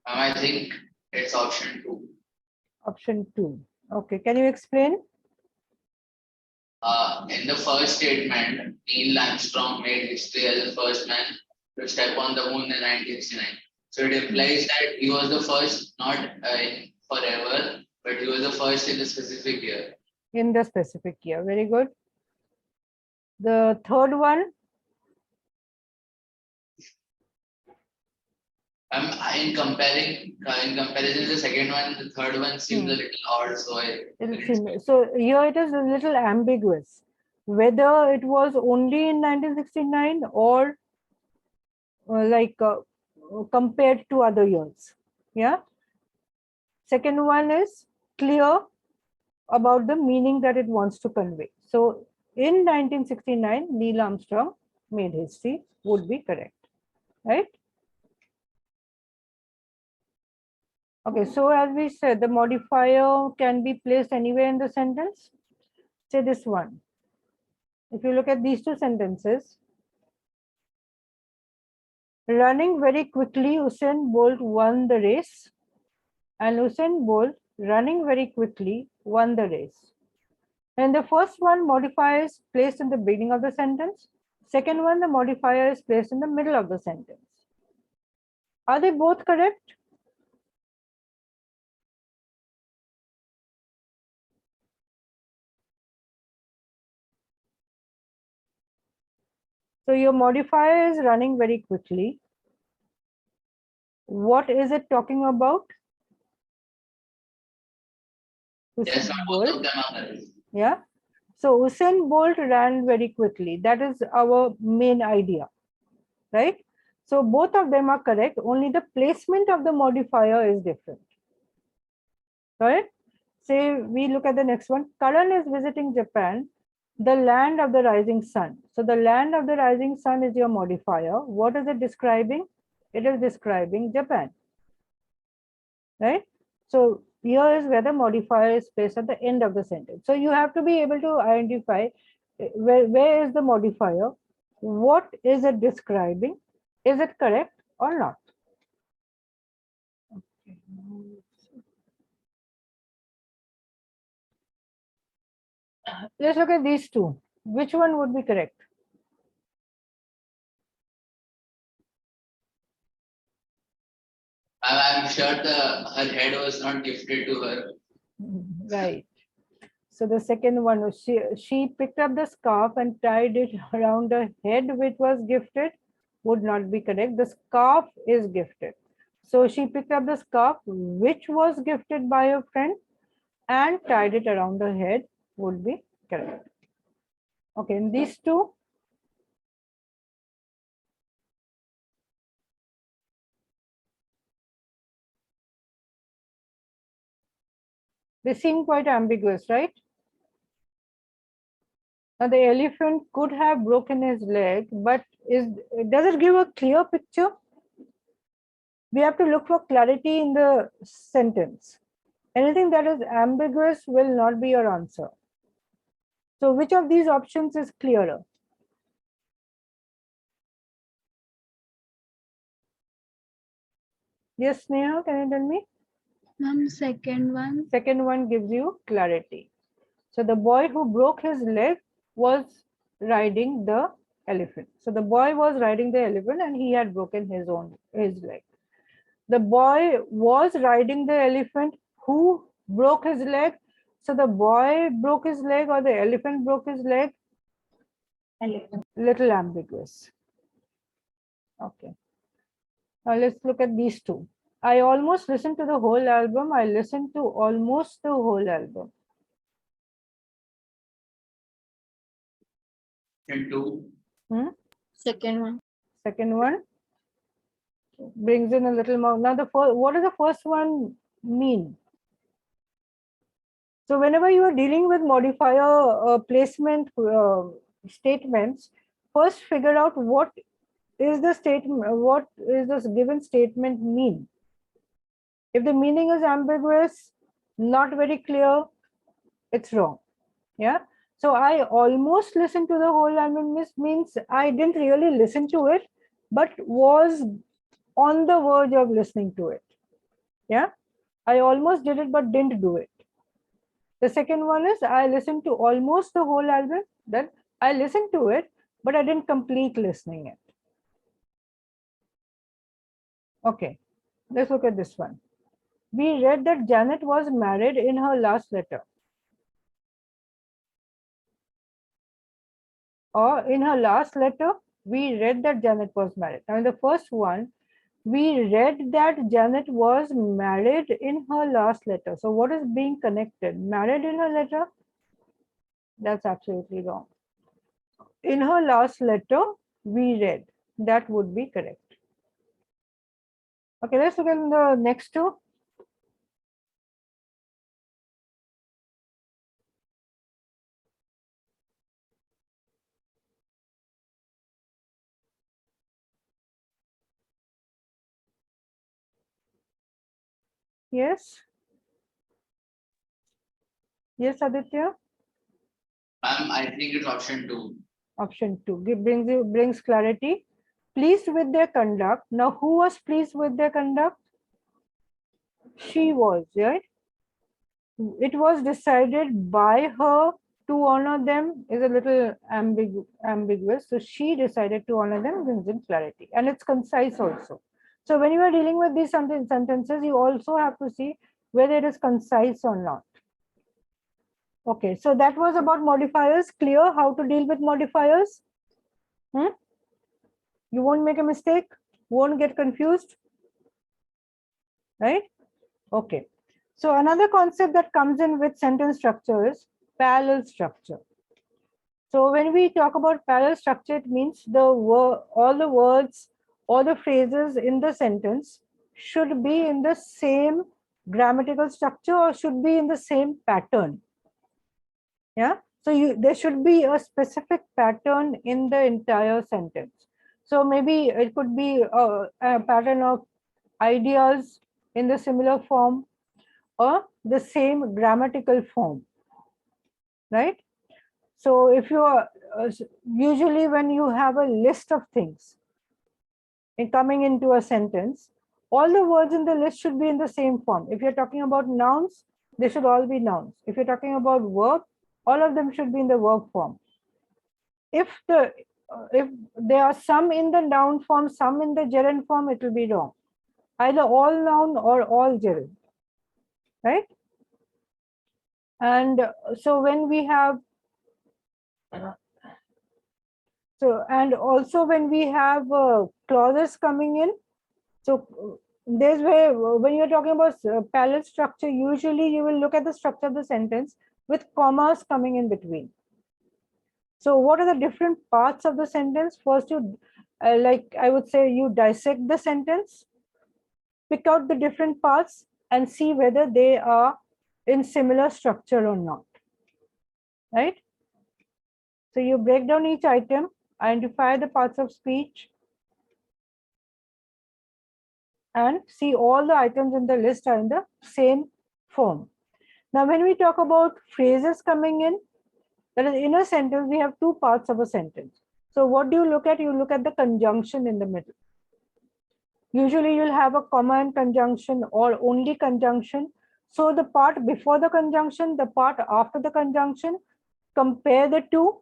I think it's option 2. Option 2. Okay, can you explain? In the first statement, Neil Armstrong made history as the first man to step on the moon in 1969. So it implies that he was the first, not in forever, but he was the first in the specific year. In the specific year. Very good. The third one. In comparison, the second one, the third one seems a little odd. So so here it is a little ambiguous, whether it was only in 1969 or compared to other years. Yeah. Second one is clear about the meaning that it wants to convey. So in 1969, Neil Armstrong made history would be correct, right? Okay, so as we said, the modifier can be placed anywhere in the sentence. Say this one. If you look at these two sentences, running very quickly, Usain Bolt won the race, and Usain Bolt running very quickly won the race. And the first one, modifier is placed in the beginning of the sentence. Second one, the modifier is placed in the middle of the sentence. Are they both correct? So your modifier is running very quickly. What is it talking about? yes, both of them are correct. Yeah. So Usain Bolt ran very quickly. That is our main idea, right? So both of them are correct. Only the placement of the modifier is different. Right? Say we look at the next one. Karan is visiting Japan, the land of the rising sun. So the land of the rising sun is your modifier. What is it describing? It is describing Japan. Right? So here is where the modifier is placed at the end of the sentence. So you have to be able to identify where is the modifier, what is it describing, is it correct or not? Okay. Let's look at these two. Which one would be correct? I'm sure her head was not gifted to her. Right. So the second one was she picked up the scarf and tied it around her head, which was gifted, would not be correct. The scarf is gifted. So she picked up the scarf, which was gifted by a friend, and tied it around her head, would be correct. Okay, and these two. They seem quite ambiguous, right? Now the elephant could have broken his leg, but does it give a clear picture? We have to look for clarity in the sentence. Anything that is ambiguous will not be your answer. So which of these options is clearer? Yes, Sneha, can you tell me? Second one. Second one gives you clarity. So the boy who broke his leg was riding the elephant. So the boy was riding the elephant and he had broken his leg. The boy was riding the elephant who broke his leg. So the boy broke his leg or the elephant broke his leg? Elephant. Little ambiguous. Okay. Now let's look at these two. I almost listened to the whole album. I listened to almost the whole album. And two. Second one. Second one brings in a little more. Now what does the first one mean? So whenever you are dealing with modifier placement statements, first figure out what is the statement, what is this given statement mean. If the meaning is ambiguous, not very clear, it's wrong. Yeah. So I almost listened to the whole album means I didn't really listen to it, but was on the verge of listening to it. Yeah, I almost did it but didn't do it. The second one is I listened to almost the whole album, then I listened to it, but I didn't complete listening it. Okay, let's look at this one. We read that Janet was married in her last letter. Or in her last letter, we read that Janet was married. Now in the first one, we read that Janet was married in her last letter. So what is being connected? Married in her letter? That's absolutely wrong. In her last letter, we read. That would be correct. Okay, let's look at the next two. Yes. Yes, Aditya. I think it's option 2. Option 2 brings clarity. Pleased with their conduct. Now, who was pleased with their conduct? She was, right? It was decided by her to honor them is a little ambiguous. So she decided to honor them, brings in clarity, and it's concise also. So when you are dealing with these sentences, you also have to see whether it is concise or not. Okay, so that was about modifiers. Clear how to deal with modifiers? You won't make a mistake, won't get confused, right? Okay. So another concept that comes in with sentence structure is parallel structure. So when we talk about parallel structure, it means all the words or the phrases in the sentence should be in the same grammatical structure or should be in the same pattern. Yeah. So there should be a specific pattern in the entire sentence. So maybe it could be a pattern of ideas in the similar form or the same grammatical form, right? So if you are usually when you have a list of things coming into a sentence, all the words in the list should be in the same form. If you're talking about nouns, they should all be nouns. If you're talking about verb, all of them should be in the verb form. If there are some in the noun form, some in the gerund form, it will be wrong. Either all noun or all gerund, right? And so when we have and also when we have clauses coming in, so there's where when you're talking about parallel structure, usually you will look at the structure of the sentence with commas coming in between. So what are the different parts of the sentence? First, you like I would say you dissect the sentence, pick out the different parts and see whether they are in similar structure or not, right? So you break down each item, identify the parts of speech, and see all the items in the list are in the same form. Now, when we talk about phrases coming in, that is in a sentence, we have two parts of a sentence. So what do you look at? You look at the conjunction in the middle. Usually you'll have a comma and conjunction or only conjunction. So the part before the conjunction, the part after the conjunction, compare the two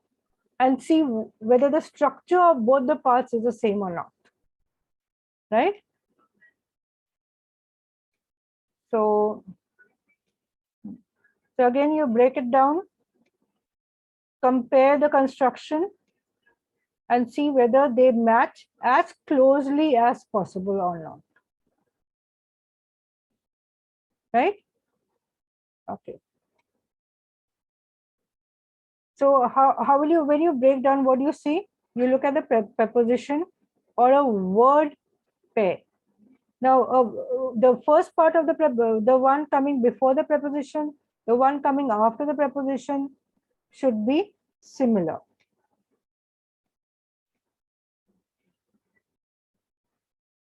and see whether the structure of both the parts is the same or not, right? So again, you break it down, compare the construction and see whether they match as closely as possible or not, right? Okay. So how will you, when you break down, what do you see? You look at the preposition or a word pair. Now, the first part of the one coming before the preposition, the one coming after the preposition should be similar.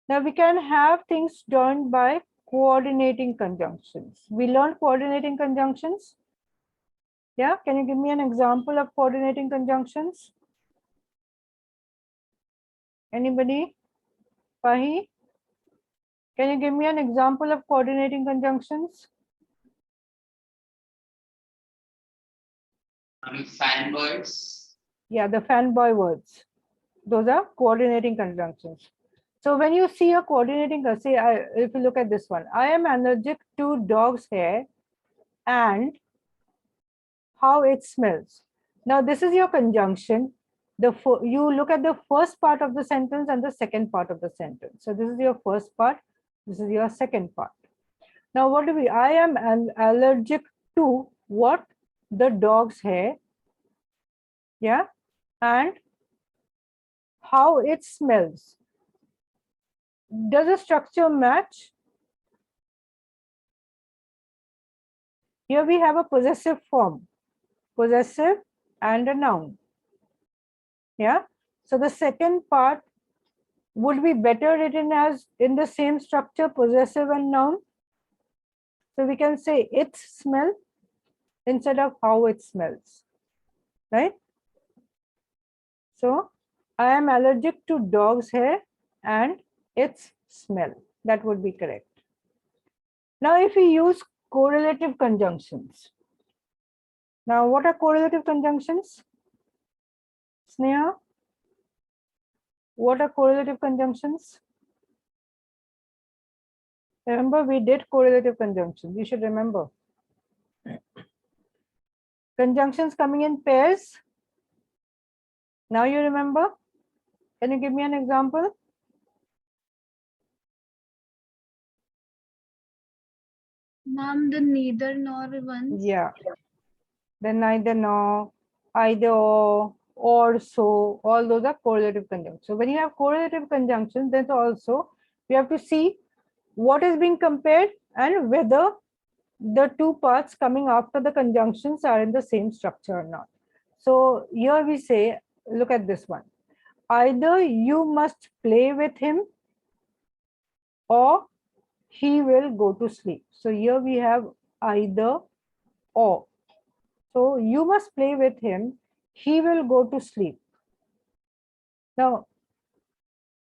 Now, we can have things done by coordinating conjunctions. We learned coordinating conjunctions. Yeah, can you give me an example of coordinating conjunctions? Anybody? Fahi? Can you give me an example of coordinating conjunctions? Fanboys. Yeah, the fanboy words. Those are coordinating conjunctions. So when you see a coordinating, say, if you look at this one, I am allergic to dog's hair and how it smells. Now this is your conjunction. You look at the first part of the sentence and the second part of the sentence. So this is your first part. This is your second part. Now what do we? I am allergic to what? The dog's hair. Yeah, and how it smells. Does the structure match? Here we have a possessive form, possessive and a noun. Yeah, so the second part would be better written as in the same structure, possessive and noun. So we can say its smell instead of how it smells, right? So I am allergic to dog's hair and its smell. That would be correct. Now if we use correlative conjunctions. Now what are correlative conjunctions? Sneha? What are correlative conjunctions? Remember, we did correlative conjunctions. You should remember. Conjunctions coming in pairs. Now you remember? Can you give me an example? Ma'am, the neither nor ones. Yeah. The neither nor, either or so, all those are correlative conjunctions. So when you have correlative conjunctions, then also we have to see what is being compared and whether the two parts coming after the conjunctions are in the same structure or not. So here we say, look at this one. Either you must play with him or he will go to sleep. So here we have either or. So you must play with him, he will go to sleep. Now,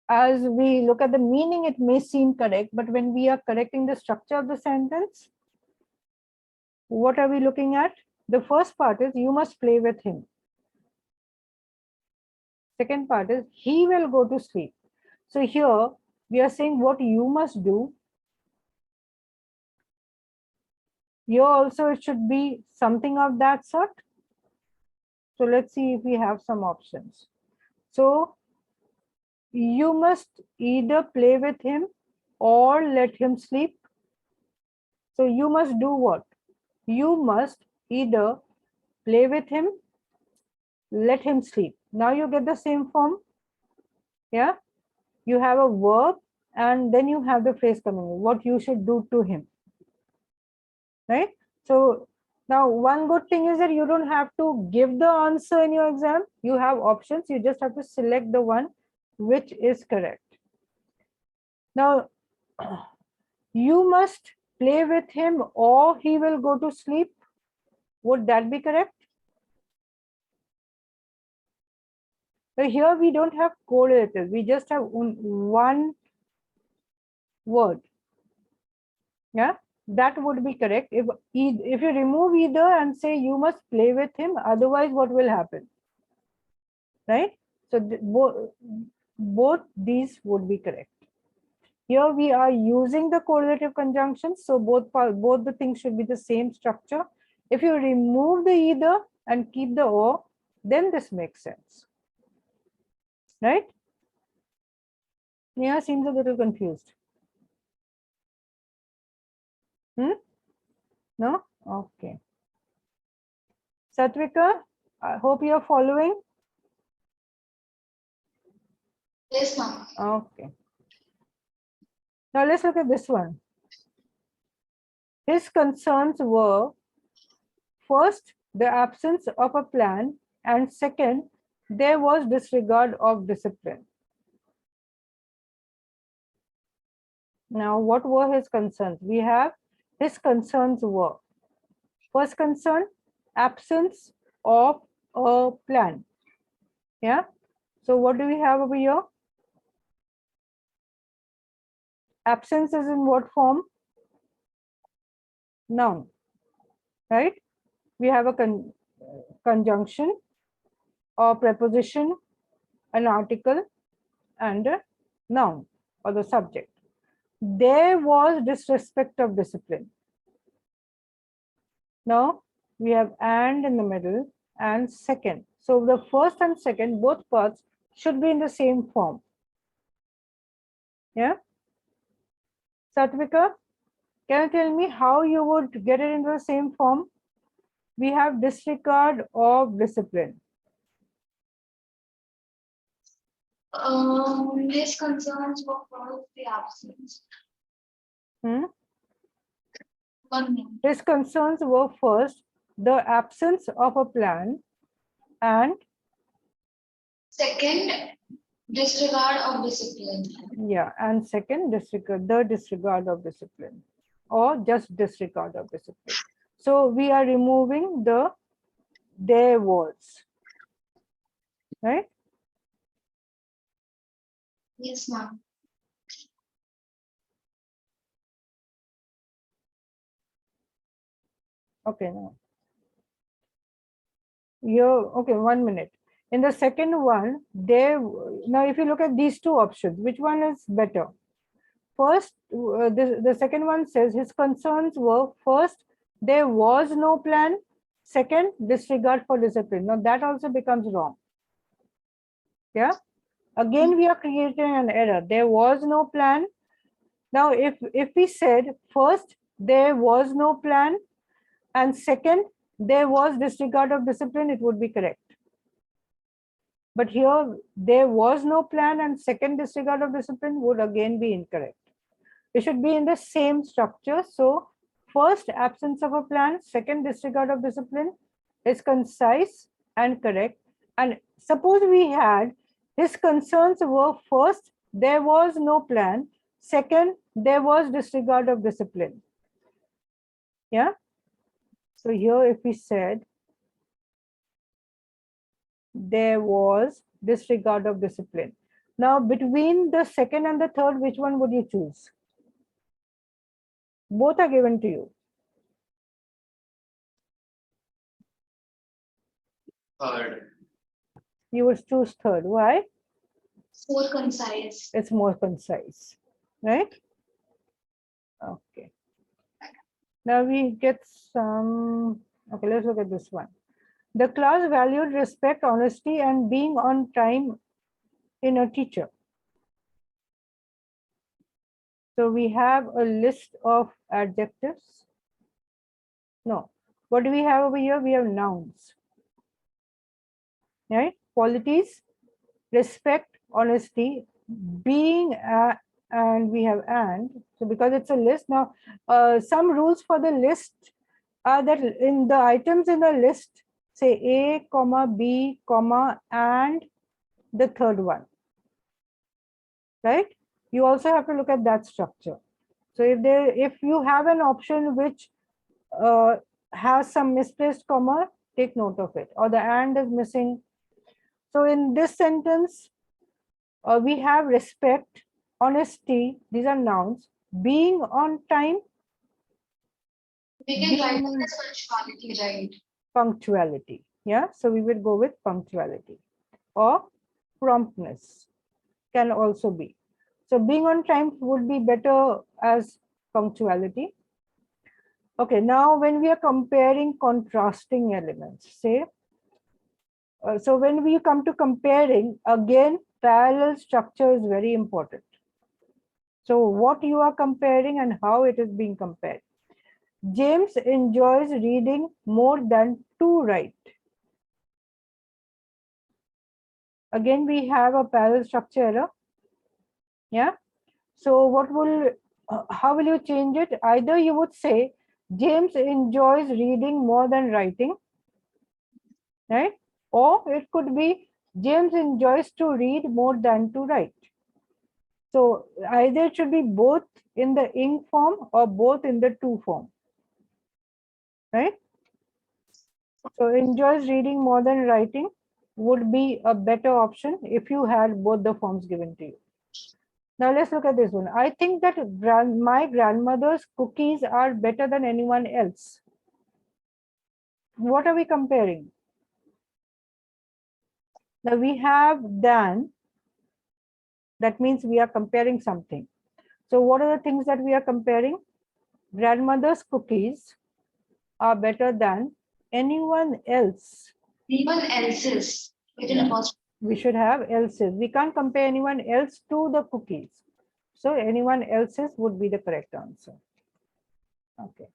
as we look at the meaning, it may seem correct, but when we are correcting the structure of the sentence, what are we looking at? The first part is you must play with him. Second part is he will go to sleep. So here we are saying what you must do. Here also it should be something of that sort. So let's see if we have some options. So you must either play with him or let him sleep. So you must do what? You must either play with him, let him sleep. Now you get the same form. Yeah, you have a verb and then you have the phrase coming in, what you should do to him, right? So now one good thing is that you don't have to give the answer in your exam. You have options. You just have to select the one which is correct. Now you must play with him or he will go to sleep. Would that be correct? So here we don't have correlative. We just have one word. Yeah, that would be correct. If you remove either and say you must play with him, otherwise what will happen? Right? So both these would be correct. Here we are using the correlative conjunctions. So both the things should be the same structure. If you remove the either and keep the or, then this makes sense. Right? Neha seems a little confused. No? Okay. Satvika, I hope you are following. Yes, ma'am. Okay. Now let's look at this one. His concerns were first, the absence of a plan, and second, there was disregard of discipline. Now, what were his concerns? We have his concerns were first concern, absence of a plan. Yeah. So what do we have over here? Absence is in what form? Noun, right? We have a conjunction or preposition, an article, and a noun or the subject. There was disrespect of discipline. Now we have and in the middle and second. So the first and second, both parts should be in the same form. Yeah. Satvika, can you tell me how you would get it into the same form? We have disregard of discipline. His concerns were first the absence. Hmm? 1 minute. His concerns were first the absence of a plan and Second, disregard of discipline. yeah, and second disregard of discipline or just disregard of discipline. So we are removing the there was, right? Yes, ma'am. Okay, now you're okay. 1 minute. In the second one, now if you look at these two options, which one is better? First, the second one says his concerns were first, there was no plan. Second, disregard for discipline. Now that also becomes wrong. Yeah. Again, we are creating an error. There was no plan. Now, if we said first, there was no plan, and second, there was disregard of discipline, it would be correct. But here, there was no plan and second disregard of discipline would again be incorrect. It should be in the same structure. So first, absence of a plan, second, disregard of discipline is concise and correct. And suppose we had his concerns were first, there was no plan. Second, there was disregard of discipline. Yeah. So here, if we said there was disregard of discipline. Now, between the second and the third, which one would you choose? Both are given to you. Third. You would choose third. Why? More concise. It's more concise, right? Okay. Now we get some, okay, let's look at this one. The class valued respect, honesty, and being on time in a teacher. So we have a list of adjectives. No, what do we have over here? We have nouns, right? Qualities, respect, honesty, being, and we have and. So because it's a list now, some rules for the list are that in the items in the list, say A, comma, B, comma, and the third one, right? You also have to look at that structure. So if you have an option which has some misplaced comma, take note of it, or the and is missing. So in this sentence, we have respect, honesty, these are nouns, being on time. We can write it as punctuality, right? Punctuality. Yeah, so we will go with punctuality or promptness can also be. So being on time would be better as punctuality. Okay, now when we are comparing contrasting elements, say, so when we come to comparing, again, parallel structure is very important. So what you are comparing and how it is being compared. James enjoys reading more than to write. Again, we have a parallel structure error. Yeah. So what will, how will you change it? Either you would say, James enjoys reading more than writing, right? Or it could be, James enjoys to read more than to write. So either it should be both in the ing form or both in the to form, right? So enjoys reading more than writing would be a better option if you had both the forms given to you. Now let's look at this one. I think that my grandmother's cookies are better than anyone else. What are we comparing? Now we have than. That means we are comparing something. So what are the things that we are comparing? Grandmother's cookies are better than anyone else. Anyone else's. We should have else's. We can't compare anyone else to the cookies. So anyone else's would be the correct answer. Okay.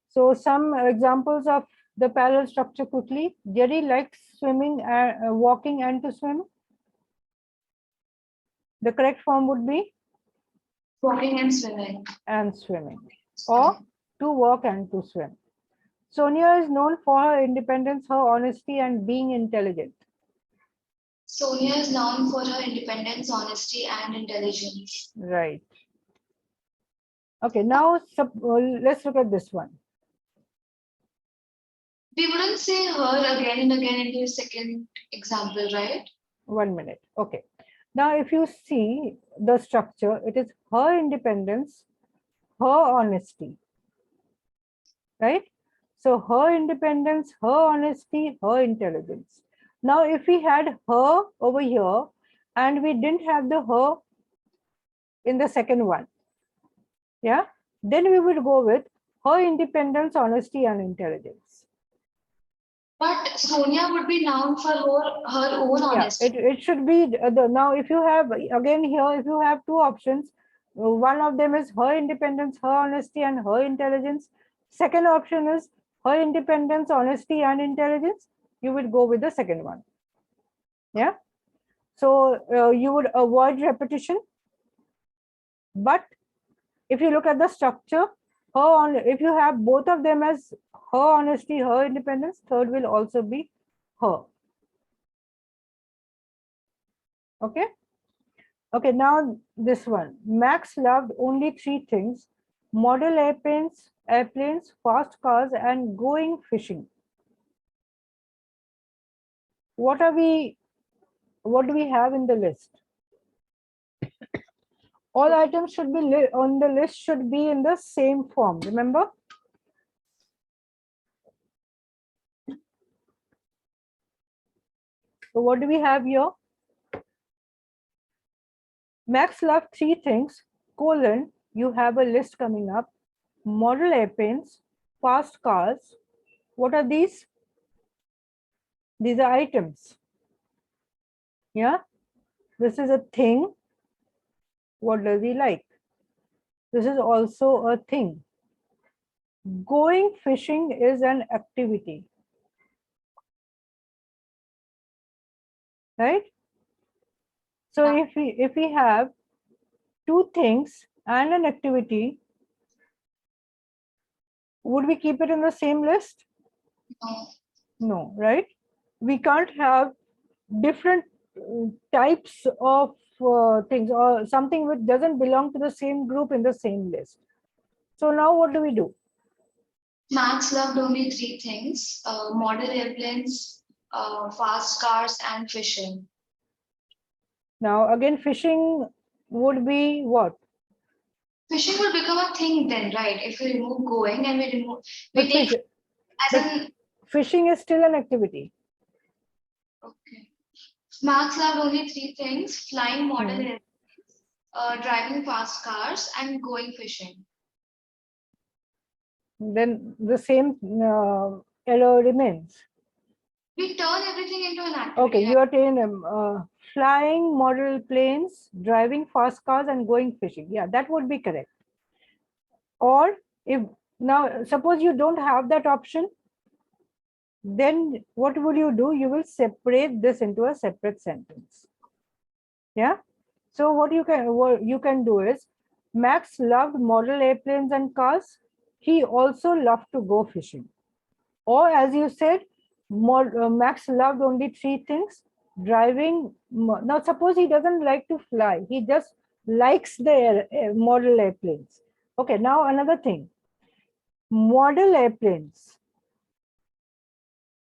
So some examples of the parallel structure quickly. Jerry likes swimming, walking and to swim. The correct form would be Walking and swimming. And swimming. Or to walk and to swim. Sonia is known for her independence, her honesty and being intelligent. Sonia is known for her independence, honesty, and intelligence. Right. Okay, now let's look at this one. We wouldn't say her again and again in the second example, right? 1 minute. Okay. Now, if you see the structure, it is her independence, her honesty. Right? So her independence, her honesty, her intelligence. Now, if we had her over here and we didn't have the her in the second one, yeah, then we would go with her independence, honesty, and intelligence. But Sonia would be known for her own honesty. Yeah, it should be now if you have again here, if you have two options, one of them is her independence, her honesty, and her intelligence. Second option is her independence, honesty, and intelligence. You would go with the second one. Yeah. So you would avoid repetition. But if you look at the structure, if you have both of them as her honesty, her independence, third will also be her. Okay. Okay, now this one. Max loved only three things: model airplanes, fast cars, and going fishing. What do we have in the list? All items should be on the list should be in the same form. Remember? So what do we have here? Max loved three things, colon, you have a list coming up. Model airplanes, fast cars. What are these? These are items. Yeah. This is a thing. What does he like? This is also a thing. Going fishing is an activity. Right? So if we have two things and an activity, would we keep it in the same list? No. No, right? We can't have different types of things or something which doesn't belong to the same group in the same list. So now what do we do? Max loved only three things: model airplanes, fast cars, and fishing. Now again, fishing would be what? Fishing will become a thing then, right? If we remove going and we take as an fishing is still an activity. Okay. Max loved only three things: flying model airplanes, driving fast cars, and going fishing. Then the same error remains. We turn everything into an activity. Okay, you are saying flying model planes, driving fast cars, and going fishing. Yeah, that would be correct. Or if now suppose you don't have that option, then what would you do? You will separate this into a separate sentence. Yeah. So what you can do is, Max loved model airplanes and cars. He also loved to go fishing. Or as you said, Max loved only three things: driving. Now suppose he doesn't like to fly, he just likes the model airplanes. Okay, now another thing, model airplanes.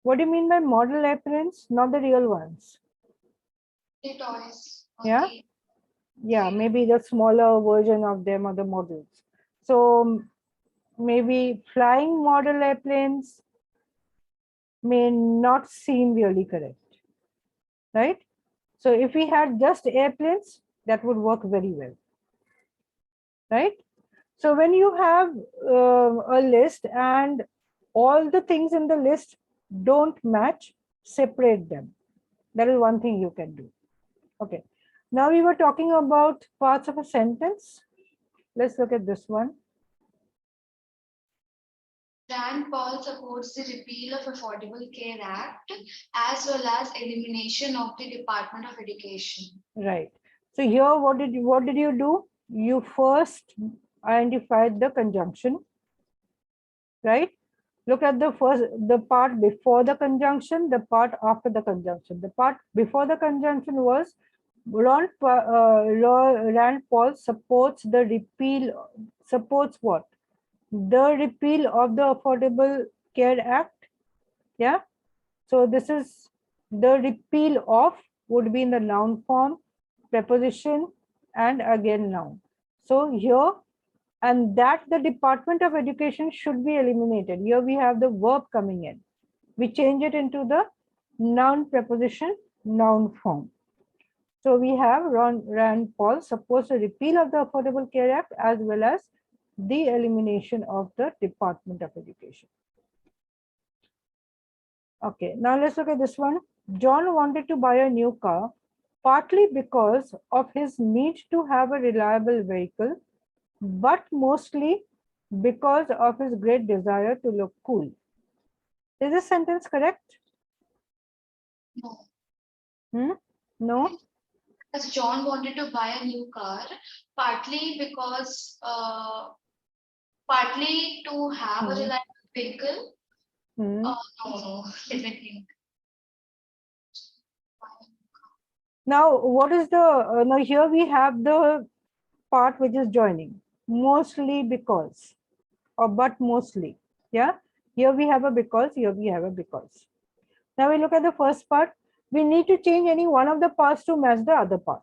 What do you mean by model airplanes? Not the real ones. The toys. Yeah. Yeah, maybe the smaller version of them or the models. So maybe flying model airplanes may not seem really correct, right? So if we had just airplanes, that would work very well, right? So when you have a list and all the things in the list don't match, separate them. That is one thing you can do. Okay. Now we were talking about parts of a sentence. Let's look at this one. Rand Paul supports the repeal of Affordable Care Act as well as elimination of the Department of Education. Right. So here, what did you do? You first identified the conjunction, right? Look at the part before the conjunction, the part after the conjunction. The part before the conjunction was Rand Paul supports the repeal. Supports what? The repeal of the Affordable Care Act. Yeah. So this is the repeal of would be in the noun form, preposition, and again noun. So here, and that the Department of Education should be eliminated. Here we have the verb coming in. We change it into the noun preposition, noun form. So we have Rand Paul supports the repeal of the Affordable Care Act as well as the elimination of the Department of Education. Okay, now let's look at this one. John wanted to buy a new car partly because of his need to have a reliable vehicle, but mostly because of his great desire to look cool. Is this sentence correct? No. No? Because John wanted to buy a new car partly because partly to have a reliable vehicle. No, let me think. Now, what is the, now here we have the part which is joining, mostly because, or but mostly, yeah? Here we have a because, here we have a because. Now we look at the first part, we need to change any one of the parts to match the other part,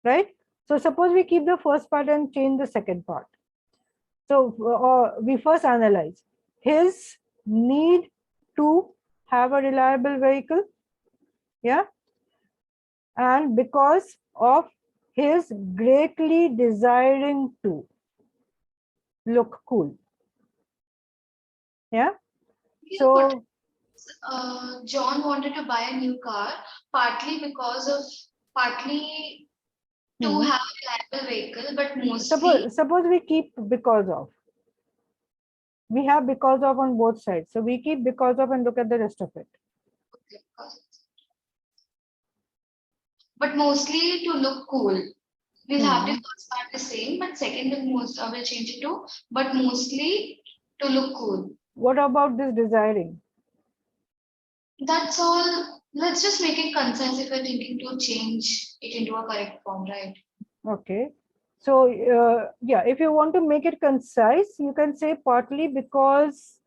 right? So suppose we keep the first part and change the second part. So we first analyze his need to have a reliable vehicle, yeah? And because of his greatly desiring to look cool. Yeah. So John wanted to buy a new car partly because of to have a reliable vehicle, but mostly suppose we keep because of. We have because of on both sides. So we keep because of and look at the rest of it. okay, but mostly to look cool. We'll have the first part the same, but second we'll change it to but mostly to look cool. What about this desiring? That's all. Let's just make it concise if we're thinking to change it into a correct form, right? Okay. So yeah, if you want to make it concise, you can say partly because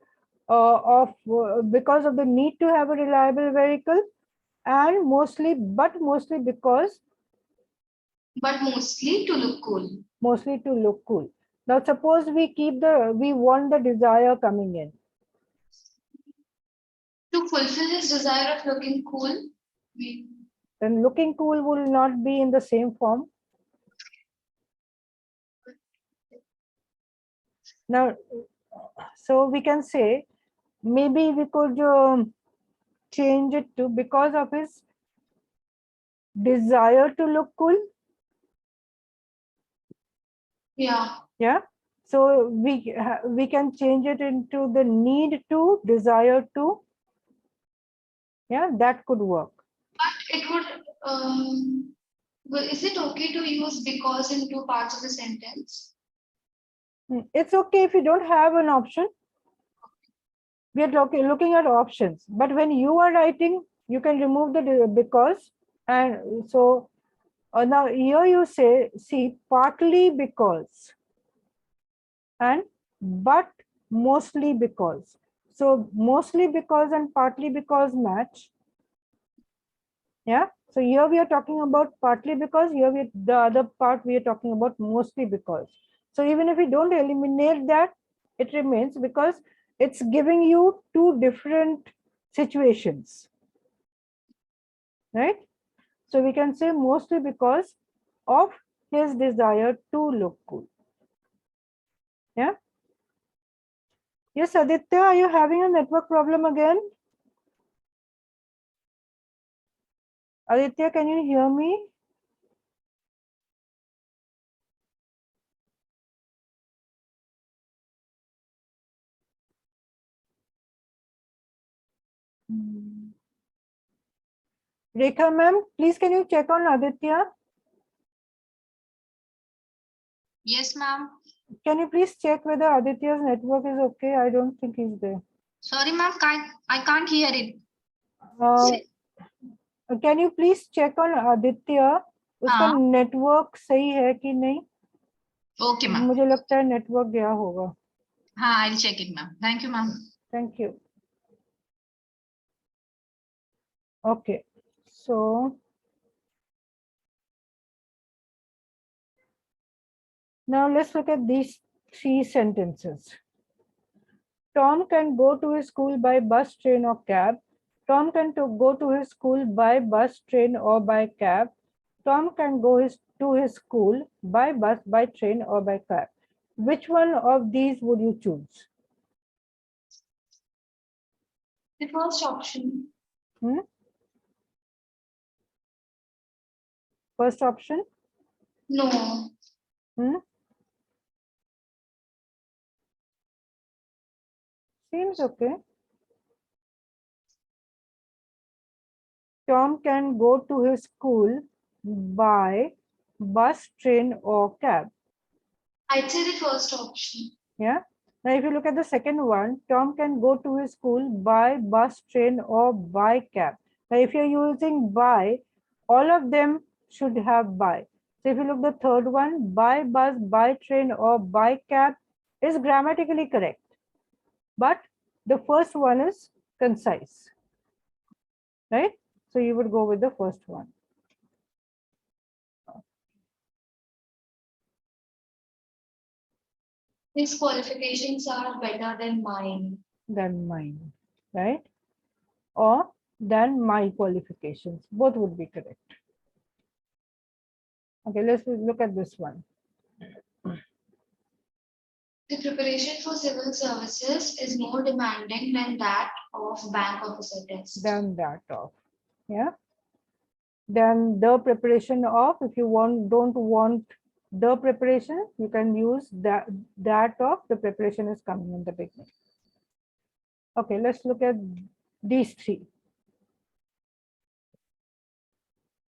of the need to have a reliable vehicle, and mostly because. But mostly to look cool. Mostly to look cool. Now suppose we want the desire coming in. To fulfill his desire of looking cool. Then looking cool will not be in the same form. Now, so we can say maybe we could change it to because of his desire to look cool. Yeah. Yeah. So we can change it into the need to, desire to. Yeah, that could work. But it would. Well, is it okay to use because in two parts of the sentence? It's okay if you don't have an option. We are looking at options, but when you are writing, you can remove the because, and so now here you say, see, partly because and but mostly because. So mostly because and partly because match. Yeah. So here we are talking about partly because, here the other part we are talking about mostly because. So even if we don't eliminate that, it remains because it's giving you two different situations, right? So we can say mostly because of his desire to look cool. Yeah. Yes, Aditya, are you having a network problem again? Aditya, can you hear me? Rekha ma'am, please can you check on Aditya? Yes, ma'am. Can you please check whether Aditya's network is okay? I don't think he's there. Sorry, ma'am. I can't hear it. Can you please check on Aditya? उसका हाँ. Network सही है कि नहीं? Okay, ma'am. मुझे लगता है network गया होगा. हाँ, I'll check it, ma'am. Thank you, ma'am. Thank you. Okay, so now let's look at these three sentences. Tom can go to his school by bus, train, or cab. Tom can go to his school by bus, train, or by cab. Tom can go to his school by bus, by train, or by cab. Which one of these would you choose? The first option. First option? No. Seems okay. Tom can go to his school by bus, train, or cab. I'd say the first option. Yeah. Now, if you look at the second one, Tom can go to his school by bus, train, or by cab. Now, if you're using by, all of them should have by. So, if you look at the third one, by bus, by train, or by cab is grammatically correct. But the first one is concise, right? So, you would go with the first one. His qualifications are better than mine. Than mine, right? Or than my qualifications. Both would be correct. Okay, let's look at this one. The preparation for civil services is more demanding than that of bank officer test. Than that of, yeah. Then the preparation of, if you don't want the preparation, you can use that of, the preparation is coming in the beginning. Okay, let's look at these three.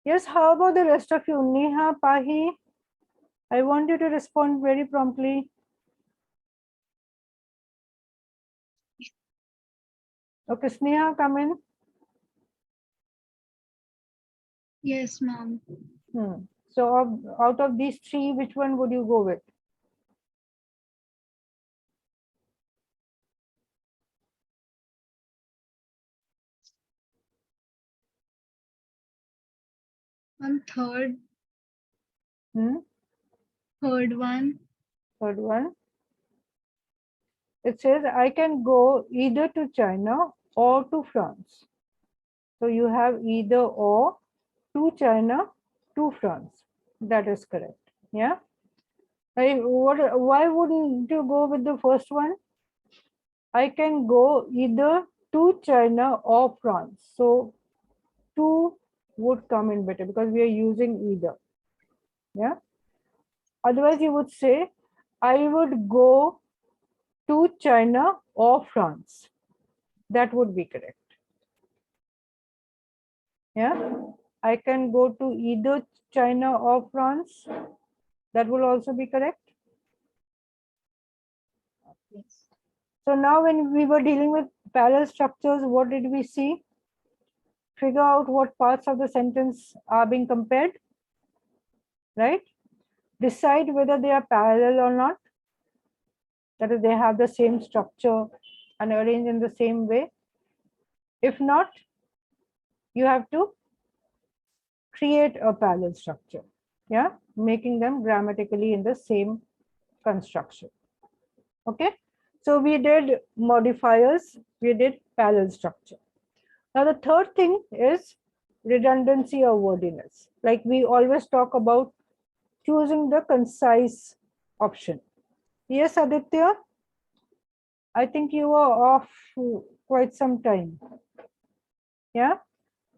Yes, how about the rest of you? Neha, Pahi, I want you to respond very promptly. Okay, Sneha, come in. Yes, ma'am. So out of these three, which one would you go with? Third. Third one. Third one. It says I can go either to China or to France. So you have either or, to China, to France. That is correct. Yeah. Why wouldn't you go with the first one? I can go either to China or France. So to would come in better because we are using either. Yeah. Otherwise, you would say I would go to China or France. That would be correct. Yeah. I can go to either China or France. That will also be correct. So now when we were dealing with parallel structures, what did we see? Figure out what parts of the sentence are being compared, right? Decide whether they are parallel or not. That is, they have the same structure and arranged in the same way. If not, you have to create a parallel structure. Yeah, making them grammatically in the same construction. Okay, so we did modifiers, we did parallel structure. Now the third thing is redundancy or wordiness. Like we always talk about choosing the concise option. Yes, Aditya, I think you were off quite some time. Yeah,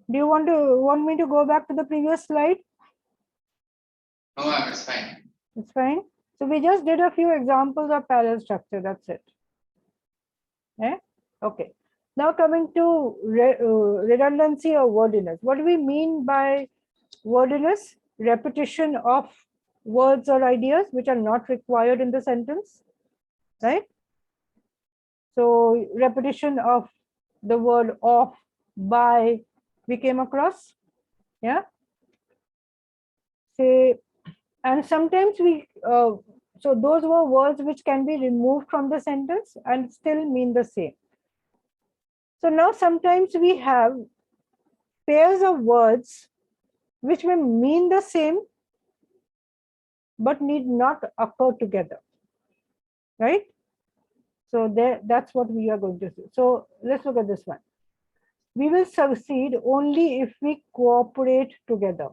do you want me to go back to the previous slide? No, ma'am, it's fine. It's fine. So we just did a few examples of parallel structure. That's it. Yeah. Okay. Now coming to redundancy or wordiness. What do we mean by wordiness? Repetition of words or ideas which are not required in the sentence, right? So repetition of the word of, by, we came across. Yeah. Say, and sometimes we so those were words which can be removed from the sentence and still mean the same. So now sometimes we have pairs of words which may mean the same but need not occur together, right? So that's what we are going to do. So let's look at this one. We will succeed only if we cooperate together.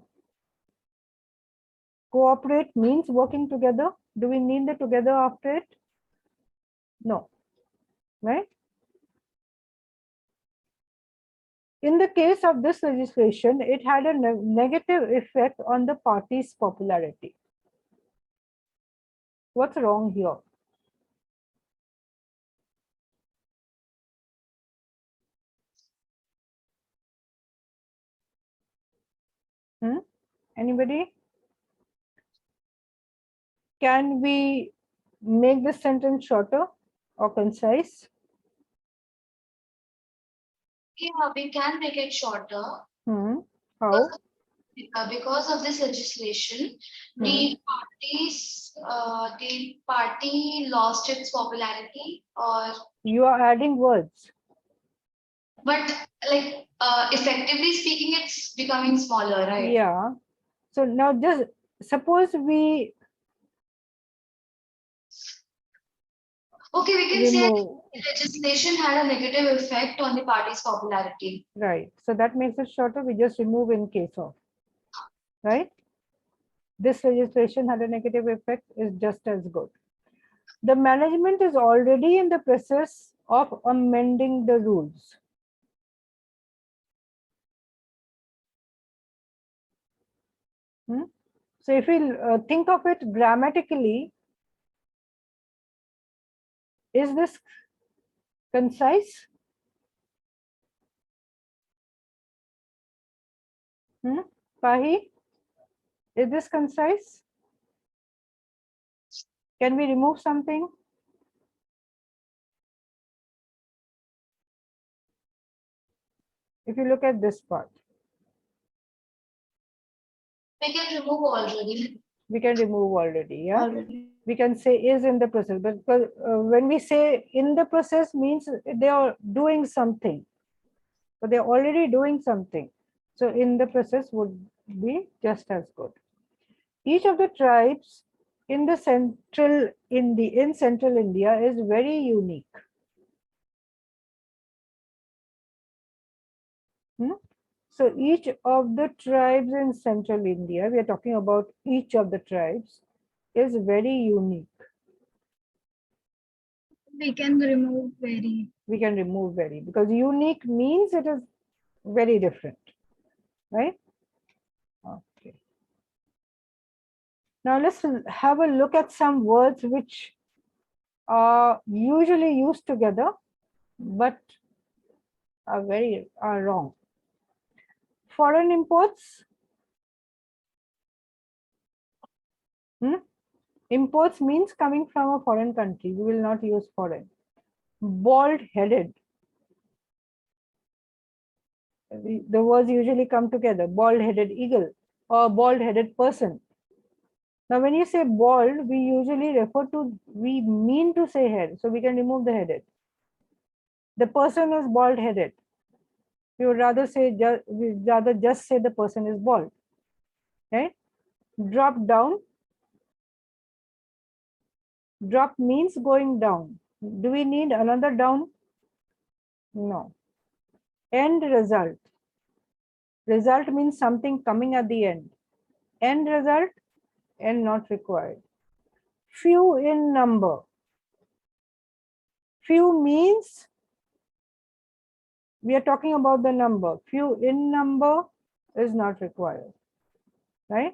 Cooperate means working together. Do we need the together after it? No, right? In the case of this legislation, it had a negative effect on the party's popularity. What's wrong here? Anybody? Can we make the sentence shorter or concise? Yeah, we can make it shorter. How? Because of this legislation, the party lost its popularity, or you are adding words. But like effectively speaking, it's becoming smaller, right? Yeah. So now just suppose we Okay, we can say remove. legislation had a negative effect on the party's popularity. Right. So that makes it shorter. We just remove in case of. Right. This legislation had a negative effect is just as good. The management is already in the process of amending the rules. So if we think of it grammatically, is this concise? Pahi, is this concise? Can we remove something? If you look at this part. We can remove already. We can remove already, yeah? Already. We can say is in the process, but when we say in the process means they are doing something. So they're already doing something. So in the process would be just as good. Each of the tribes in the central India is very unique. So each of the tribes in central India, we are talking about each of the tribes, is very unique. We can remove very. We can remove very, because unique means it is very different, right? Okay. Now let's have a look at some words which are usually used together, but are wrong. Foreign imports. Imports means coming from a foreign country. We will not use foreign. Bald-headed. The words usually come together. Bald-headed eagle or bald-headed person. Now, when you say bald, we usually we mean to say head. So we can remove the headed. The person is bald-headed. We would rather just say the person is bald. right? Drop down. Drop means going down. Do we need another down? No. End result. Result means something coming at the end. End result, end not required. Few in number. Few means we are talking about the number. Few in number is not required, right?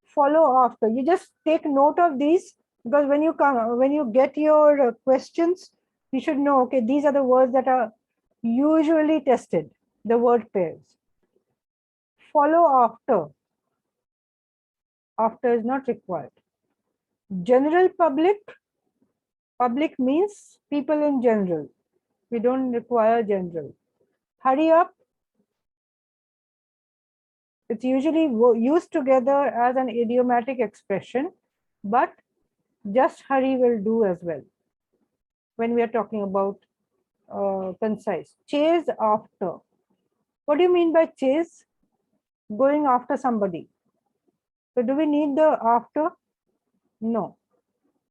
Follow after. You just take note of these, because when you get your questions, you should know, okay, these are the words that are usually tested, the word pairs. Follow after. After is not required. General public. Public means people in general. We don't require general. Hurry up. It's usually used together as an idiomatic expression, but just hurry will do as well when we are talking about concise. Chase after. What do you mean by chase? Going after somebody. So do we need the after? No.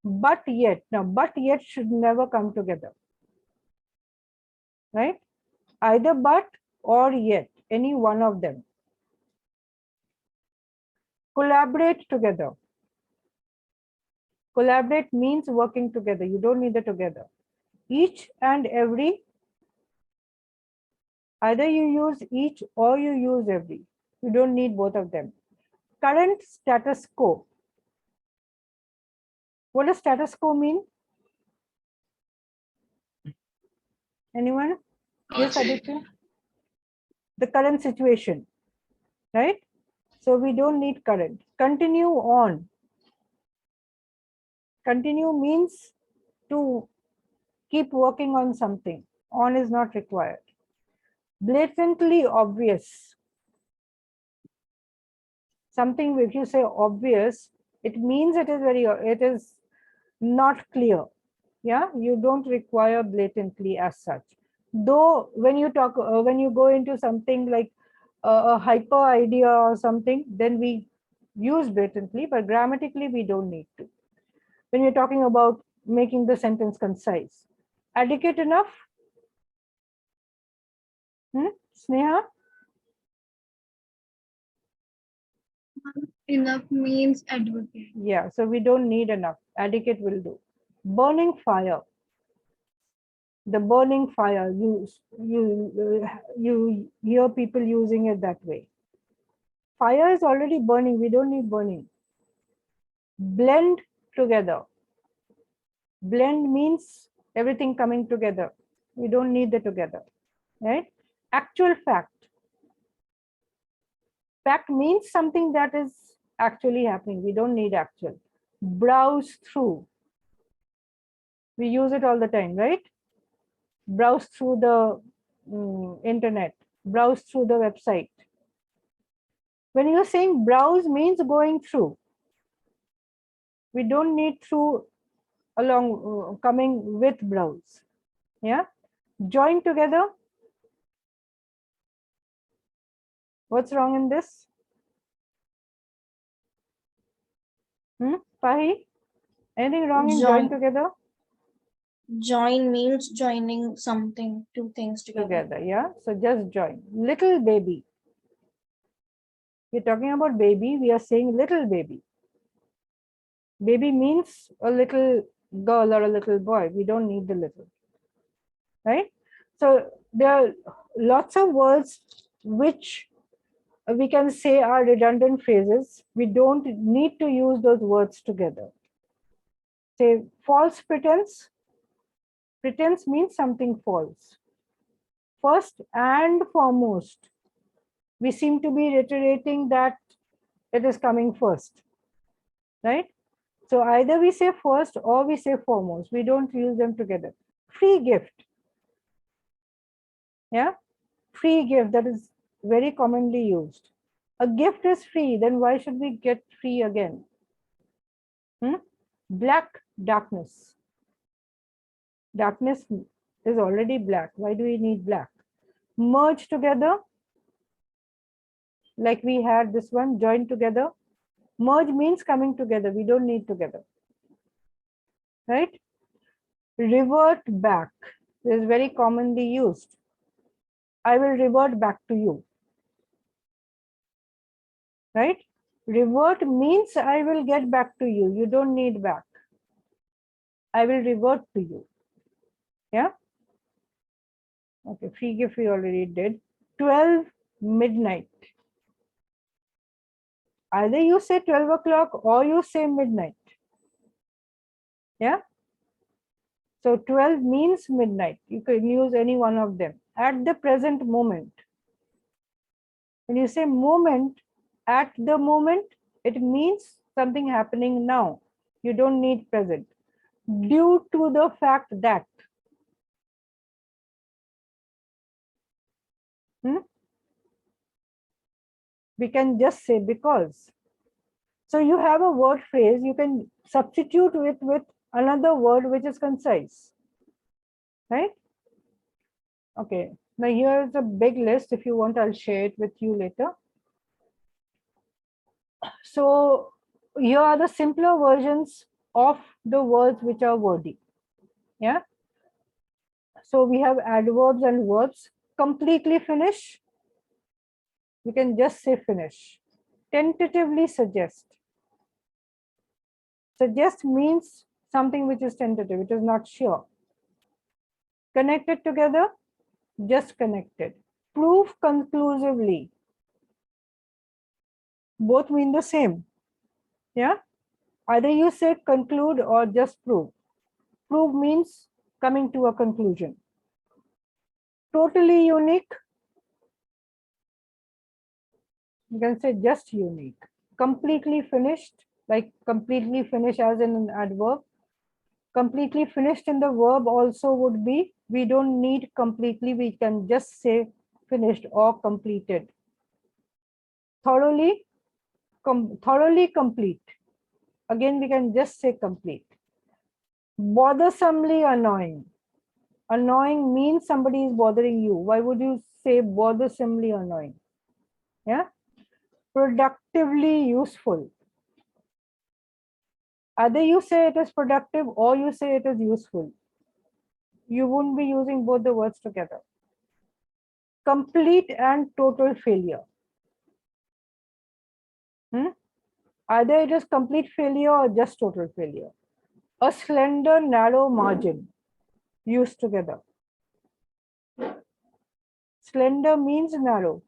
But yet. Now, but yet should never come together. Right? Either but or yet. Any one of them. Collaborate together. Collaborate means working together. You don't need the together. Each and every. Either you use each or you use every. You don't need both of them. Current status quo. What does status quo mean? Anyone? Yes, Aditya. The current situation, right? So we don't need current. Continue on. Continue means to keep working on something. On is not required. Blatantly obvious. Something, if you say obvious, it means it is not clear. Yeah, you don't require blatantly as such. Though when you go into something like a hyper idea or something, then we use blatantly, but grammatically we don't need to. When you're talking about making the sentence concise. Adequate enough? Sneha? Enough means advocate. Yeah, so we don't need enough. Adequate will do. Burning fire. The burning fire, you hear people using it that way. Fire is already burning, we don't need burning. Blend together. Blend means everything coming together. We don't need the together, right? Actual fact. Fact means something that is actually happening. We don't need actual. Browse through. We use it all the time, right? Browse through the internet. Browse through the website. When you're saying browse means going through. We don't need through along coming with browse. Yeah. Join together. What's wrong in this? Pahi? Anything wrong in join together? Join means joining something, two things together. Yeah. So just join. Little baby. We're talking about baby. We are saying little baby. Baby means a little girl or a little boy. We don't need the little. Right? So there are lots of words which we can say are redundant phrases. We don't need to use those words together. Say false pretense. Pretense means something false. First and foremost, we seem to be reiterating that it is coming first, right? So either we say first or we say foremost. We don't use them together. Free gift. Yeah, free gift, that is very commonly used. A gift is free, then why should we get free again? Black darkness. Darkness is already black. Why do we need black? Merge together. like we had this one, join together. Merge means coming together. We don't need together, right? Revert back is very commonly used. I will revert back to you, right? Revert means I will get back to you. You don't need back. I will revert to you. Yeah. Okay, free gift we already did. 12 midnight. Either you say 12 o'clock or you say midnight. Yeah. So 12 means midnight. You can use any one of them. At the present moment. When you say moment, at the moment, it means something happening now. You don't need present. Due to the fact that. We can just say because. So you have a word phrase, you can substitute with another word which is concise, right? Okay, now here is a big list. If you want, I'll share it with you later. So here are the simpler versions of the words which are wordy. Yeah. So we have adverbs and verbs. Completely finish. We can just say finish. Tentatively suggest. Suggest means something which is tentative, it is not sure. Connected together, just connected. Prove conclusively. Both mean the same. Yeah. Either you say conclude or just prove. Prove means coming to a conclusion. Totally unique. You can say just unique. Completely finished, like completely finished as in an adverb. Completely finished in the verb also would be, we don't need completely, we can just say finished or completed. Thoroughly, thoroughly complete. Again, we can just say complete. Bothersomely annoying. Annoying means somebody is bothering you. Why would you say bothersomely annoying? Yeah. Productively useful. Either you say it is productive or you say it is useful. You wouldn't be using both the words together. Complete and total failure. Either it is complete failure or just total failure. A slender, narrow margin used together. Slender means narrow,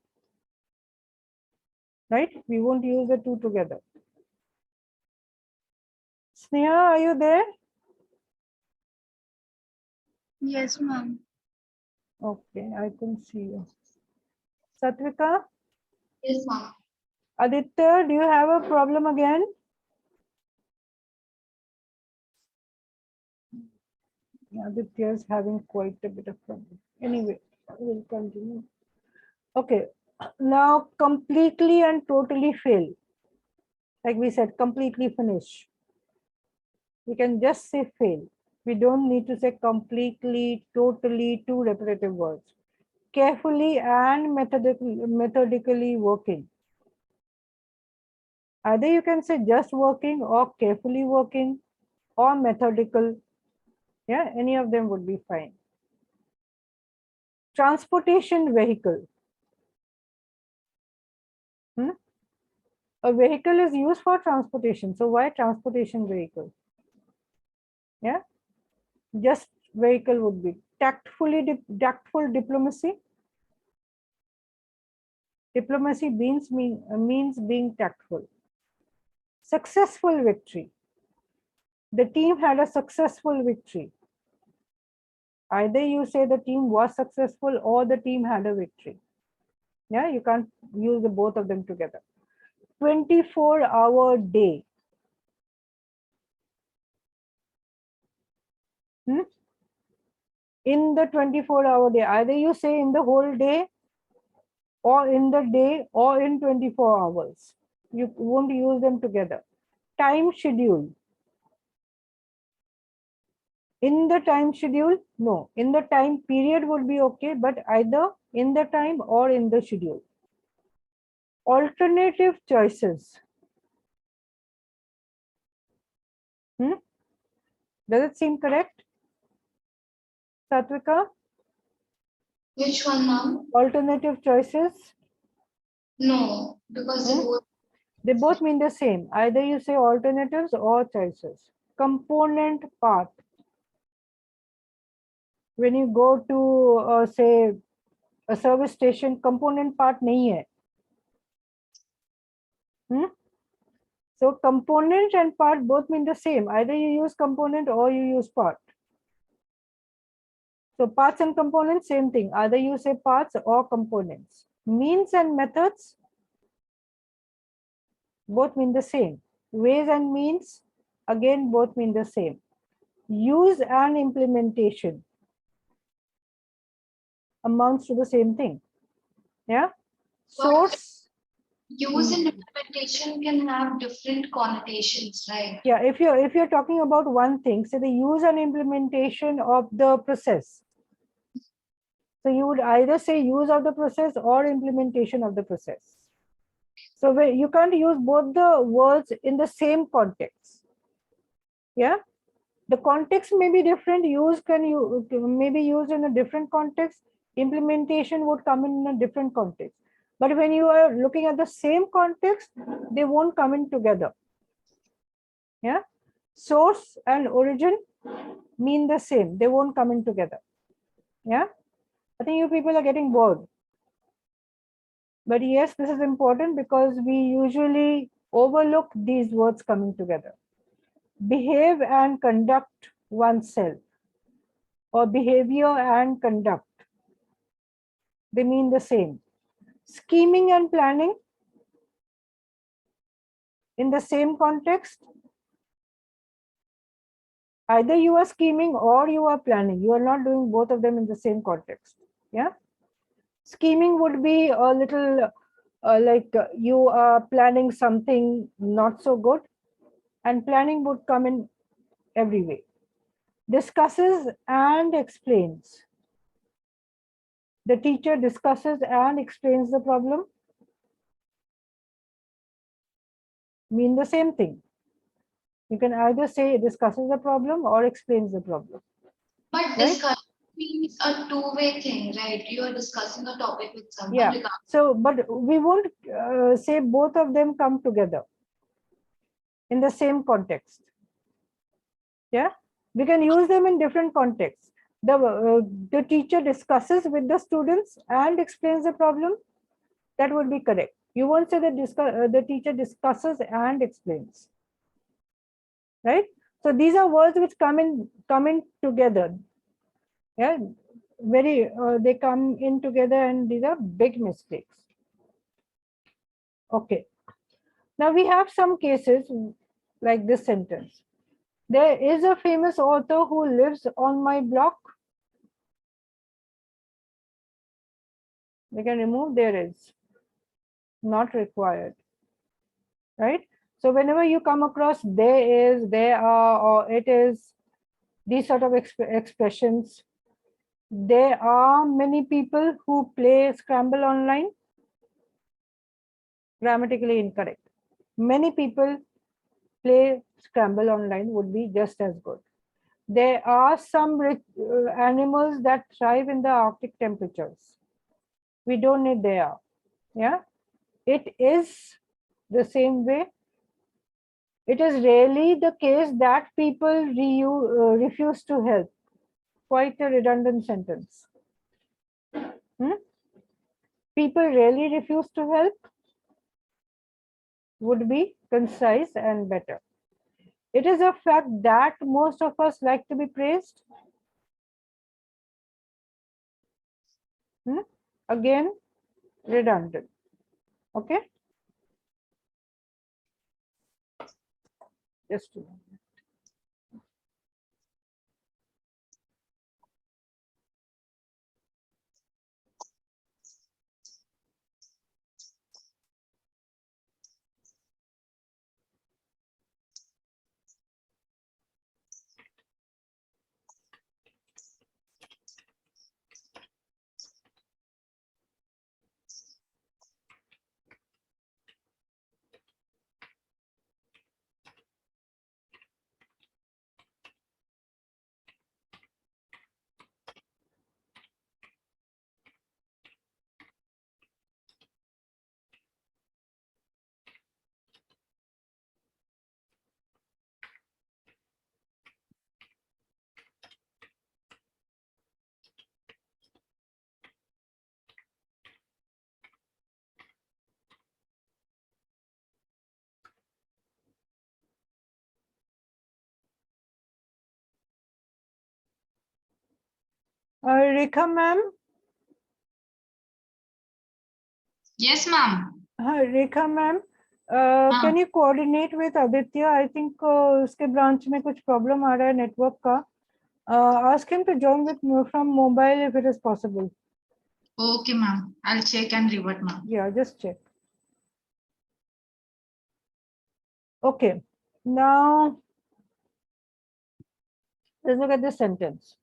right? We won't use the two together. Sneha, are you there? Yes, ma'am. Okay, I can see you. Satvika? Yes, ma'am. Aditya, do you have a problem again? Aditya is having quite a bit of problem. Anyway, we'll continue. Okay, now completely and totally fail. Like we said, completely finish. We can just say fail. We don't need to say completely, totally, two repetitive words. Carefully and methodically working. Either you can say just working or carefully working or methodical. Yeah, any of them would be fine. Transportation vehicle. A vehicle is used for transportation. So why transportation vehicle? Yeah, just vehicle would be tactful diplomacy. Diplomacy means being tactful. Successful victory. The team had a successful victory. Either you say the team was successful or the team had a victory. Yeah, you can't use the both of them together. 24-hour day. In the 24-hour day, either you say in the whole day or in the day or in 24 hours. You won't use them together. Time schedule. In the time schedule, no. In the time period would be okay, but either in the time or in the schedule. Alternative choices. Does it seem correct, Satvika? Which one, ma'am? Alternative choices. No, because They both mean the same. Either you say alternatives or choices. Component part. When you go to say a service station, component part nahi hai. So component and part both mean the same. Either you use component or you use part. So parts and components, same thing. Either you say parts or components. Means and methods both mean the same. Ways and means, again, both mean the same. Use and implementation amounts to the same thing. Yeah. Source. use and implementation can have different connotations, right? Yeah, if you're talking about one thing, say the use and implementation of the process. So you would either say use of the process or implementation of the process. So you can't use both the words in the same context. Yeah, the context may be different. Use may be used in a different context. Implementation would come in a different context. But when you are looking at the same context, they won't come in together. Yeah, source and origin mean the same. They won't come in together. Yeah, I think you people are getting bored. But yes, this is important because we usually overlook these words coming together. Behave and conduct oneself, or behavior and conduct. They mean the same. Scheming and planning in the same context. Either you are scheming or you are planning. You are not doing both of them in the same context. Yeah. Scheming would be a little like you are planning something not so good, and planning would come in every way. Discusses and explains. The teacher discusses and explains the problem. Mean the same thing. You can either say discusses the problem or explains the problem. But Right? discussion means a two-way thing, right? You are discussing a topic with someone. Yeah. So, but we won't say both of them come together in the same context. Yeah, we can use them in different contexts. The teacher discusses with the students and explains the problem. That would be correct. You won't say that the teacher discusses and explains. Right? So these are words which come in together. Yeah, they come in together, and these are big mistakes. Okay. Now we have some cases like this sentence. There is a famous author who lives on my block. We can remove there is. Not required. Right? So whenever you come across there is, there are, or it is, these sort of expressions, there are many people who play scramble online. Grammatically incorrect. Many people play scramble online would be just as good. There are some animals that thrive in the Arctic temperatures. We don't need there. Yeah, it is the same way. It is rarely the case that people refuse to help. Quite a redundant sentence. People rarely refuse to help would be concise and better. It is a fact that most of us like to be praised. Again, redundant. Okay. Just a minute. Rekha ma'am. Yes, ma'am. Rekha ma'am, can you coordinate with Aditya? I think uske branch में कुछ problem आ रहा है network का. Ask him to join with from mobile if it is possible. Okay, ma'am. I'll check and revert, ma'am. Yeah, just check. Okay, now let's look at this sentence.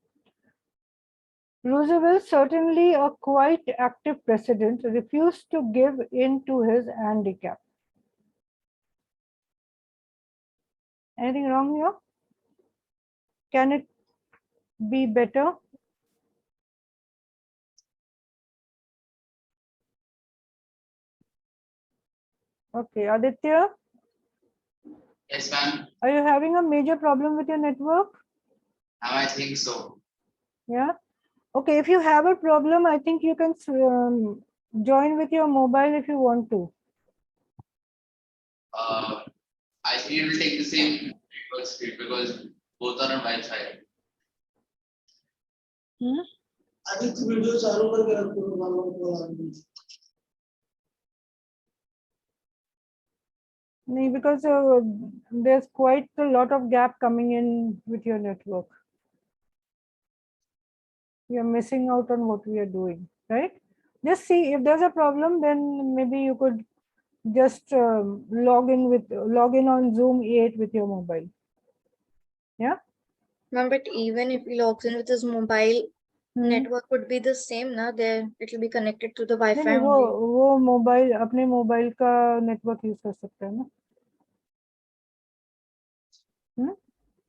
Roosevelt, certainly a quite active president, refused to give in to his handicap. Anything wrong here? Can it be better? Okay, Aditya, Yes, ma'am. are you having a major problem with your network? I think so. Yeah. Okay, if you have a problem, I think you can join with your mobile if you want to. I think it will take the same network speed because both are on Wi-Fi. No, because there's quite a lot of gap coming in with your network. You're missing out on what we are doing, right? Just see if there's a problem, then maybe you could just log in on Zoom 8 with your mobile. Yeah. Ma'am, but even if he logs in with his mobile, network would be the same, na? There it will be connected to the Wi-Fi नहीं, only. वो mobile अपने mobile का network use कर सकता है ना.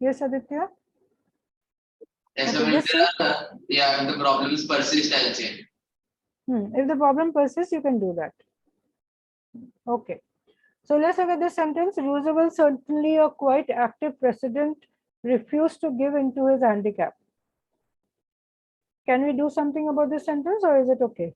Yes, Aditya. Yes, Okay, ma'am. just see. Yeah, if the problems persist, I'll change. If the problem persists, you can do that. Okay. So let's look at this sentence. Roosevelt, certainly a quite active president, refused to give in to his handicap. Can we do something about this sentence or is it okay?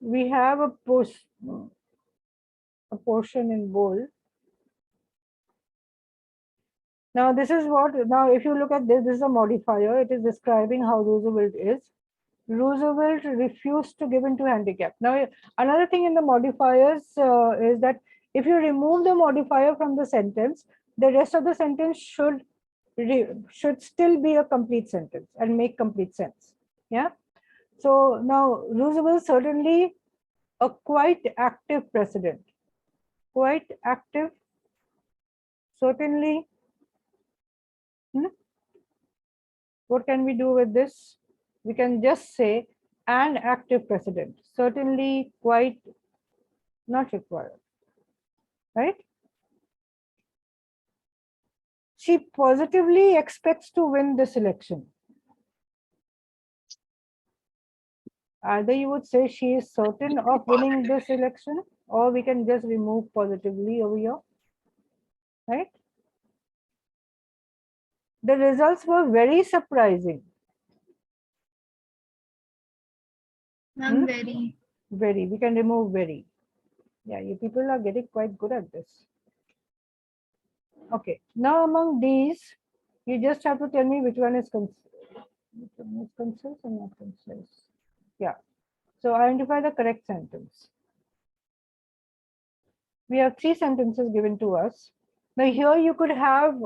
We have a portion in bold. Now this is what, now if you look at this is a modifier. It is describing how Roosevelt is. Roosevelt refused to give in to handicap. Now another thing in the modifiers is that if you remove the modifier from the sentence, the rest of the sentence should still be a complete sentence and make complete sense. Yeah. So now Roosevelt, certainly a quite active president. Quite active, certainly. What can we do with this? We can just say an active president. Certainly, quite, not required, right? She positively expects to win this election. Either you would say she is certain of winning this election, or we can just remove positively over here, right? The results were very surprising. Very. Very, we can remove very. Yeah, you people are getting quite good at this. Okay, now among these, you just have to tell me which one is concise and not concise. Yeah, so identify the correct sentence. We have 3 sentences given to us. Now here you could have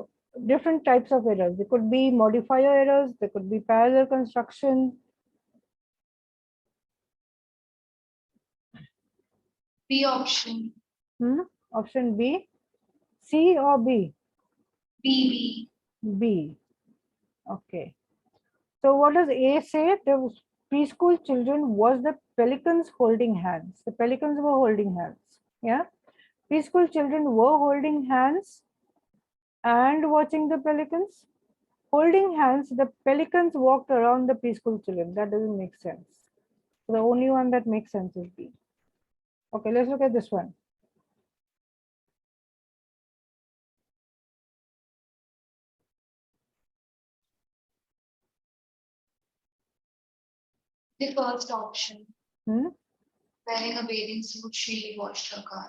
different types of errors. There could be modifier errors, there could be parallel construction. B option. Option B, C or B? B. B. Okay. So what does A say? The preschool children was the pelicans holding hands. The pelicans were holding hands. Yeah. Preschool children were holding hands and watching the pelicans. Holding hands, the pelicans walked around the preschool children. That doesn't make sense. So the only one that makes sense is B. Okay, let's look at this one. The first option. Hmm? Wearing a bathing suit, she washed her car.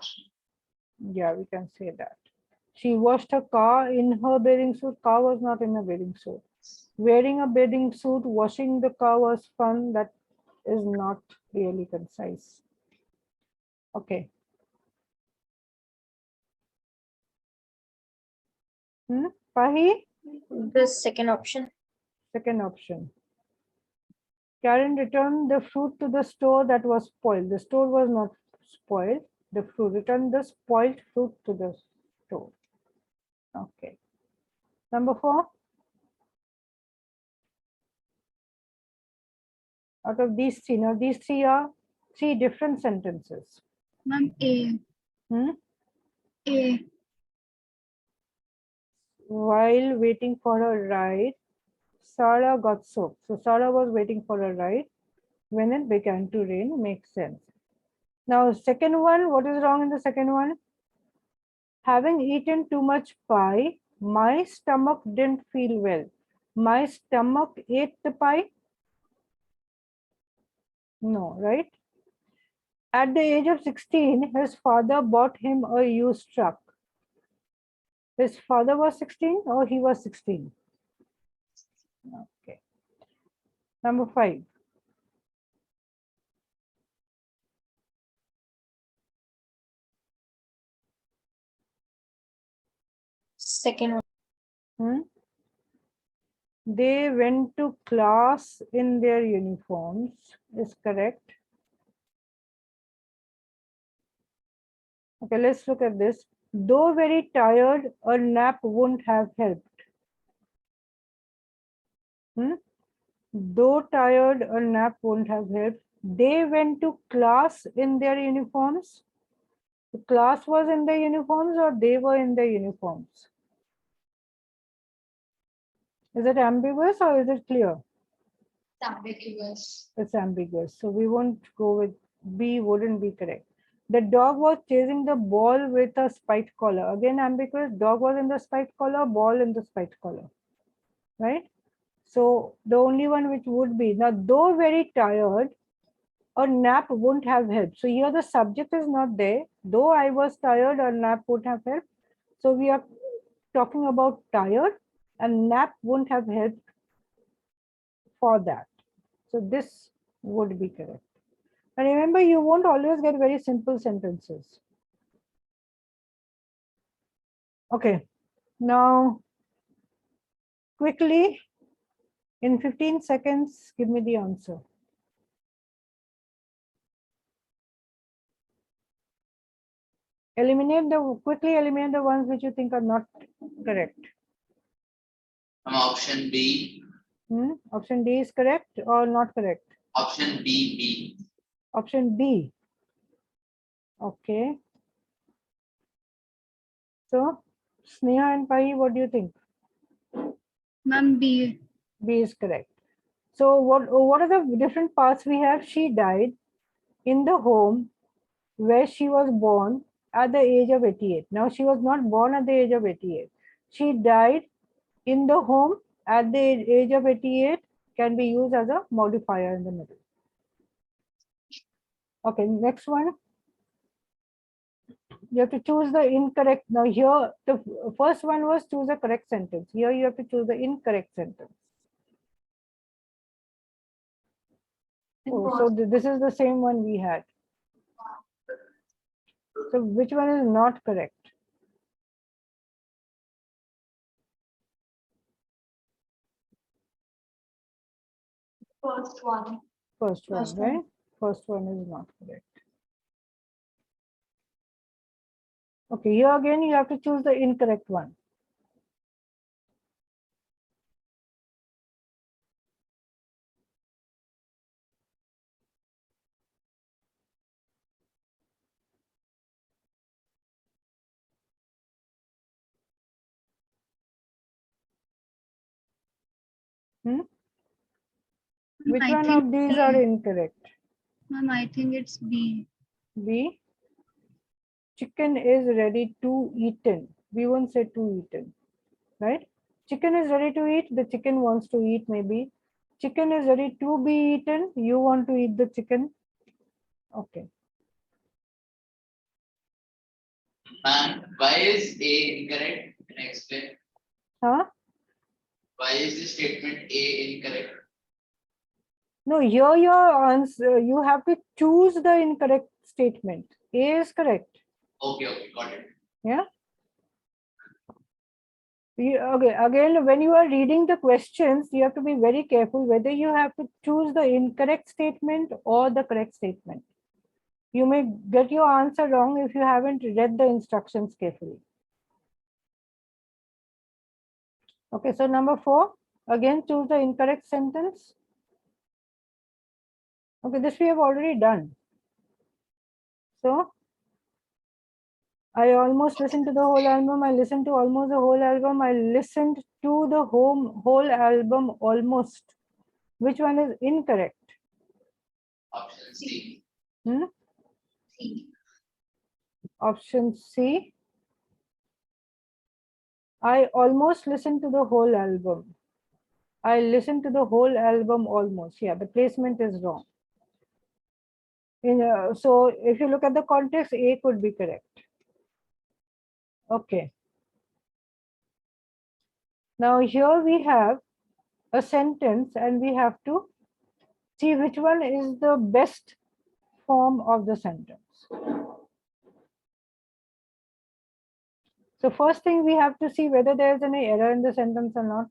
Yeah, we can say that. She washed her car in her bathing suit. Car was not in a bathing suit. Wearing a bathing suit, washing the car was fun. That is not really concise. Okay. Pahi? The second option. Second option. Karen returned the fruit to the store that was spoiled. The store was not spoiled. The fruit returned the spoiled fruit to the store. Okay. Number 4. Out of these three, now these three are three different sentences. Ma'am, A. A. While waiting for a ride, Sarah got soaked. So Sarah was waiting for a ride when it began to rain. Makes sense. Now, second one, what is wrong in the second one? Having eaten too much pie, my stomach didn't feel well. My stomach ate the pie? No, right? At the age of 16, his father bought him a used truck. His father was 16 or he was 16? Okay. Number 5. Second one. They went to class in their uniforms is correct. Okay, let's look at this. Though very tired, a nap wouldn't have helped. Though tired, a nap wouldn't have helped. They went to class in their uniforms. The class was in their uniforms or they were in their uniforms? Is it ambiguous or is it clear? It's ambiguous. It's ambiguous. So we won't go with B, wouldn't be correct. The dog was chasing the ball with a spiked collar. Again, ambiguous. Dog was in the spiked collar, ball in the spiked collar. Right? So the only one which would be, now though very tired, a nap wouldn't have helped. So here the subject is not there. Though I was tired, a nap would have helped. So we are talking about tired, and nap wouldn't have helped for that. So this would be correct. And remember, you won't always get very simple sentences. Okay, now quickly, in 15 seconds, give me the answer. Quickly eliminate the ones which you think are not correct. Option B. Option D is correct or not correct? Option B. Option B. Okay. So, Sneha and Pai, what do you think? Ma'am, B. B is correct. So, what are the different parts we have? She died in the home where she was born at the age of 88. Now, she was not born at the age of 88. She died in the home at the age of 88 can be used as a modifier in the middle. Okay, next one. You have to choose the incorrect. Now here, the first one was choose a correct sentence. Here you have to choose the incorrect sentence. Oh, so this is the same one we had. So which one is not correct? First one. First one, right? First one is not correct. Okay, here again you have to choose the incorrect one. Which one of these are incorrect? Ma'am, I think it's B. B. Chicken is ready to eaten. We won't say to eaten, right? Chicken is ready to eat. The chicken wants to eat maybe. Chicken is ready to be eaten. You want to eat the chicken. Okay. Ma'am, why is A incorrect? Can I explain? Huh? Why is the statement A incorrect? No, here your answer, you have to choose the incorrect statement. A is correct. Okay, got it. Yeah. Okay, again, when you are reading the questions, you have to be very careful whether you have to choose the incorrect statement or the correct statement. You may get your answer wrong if you haven't read the instructions carefully. Okay, so number 4, again, choose the incorrect sentence. Okay, this we have already done. So, I almost listened to the whole album. I listened to almost the whole album. I listened to the whole album almost. Which one is incorrect? Option C. C. Option C. I almost listened to the whole album. I listened to the whole album almost. Yeah, the placement is wrong. So if you look at the context, A could be correct. Okay. Now here we have a sentence and we have to see which one is the best form of the sentence. So first thing we have to see whether there is any error in the sentence or not.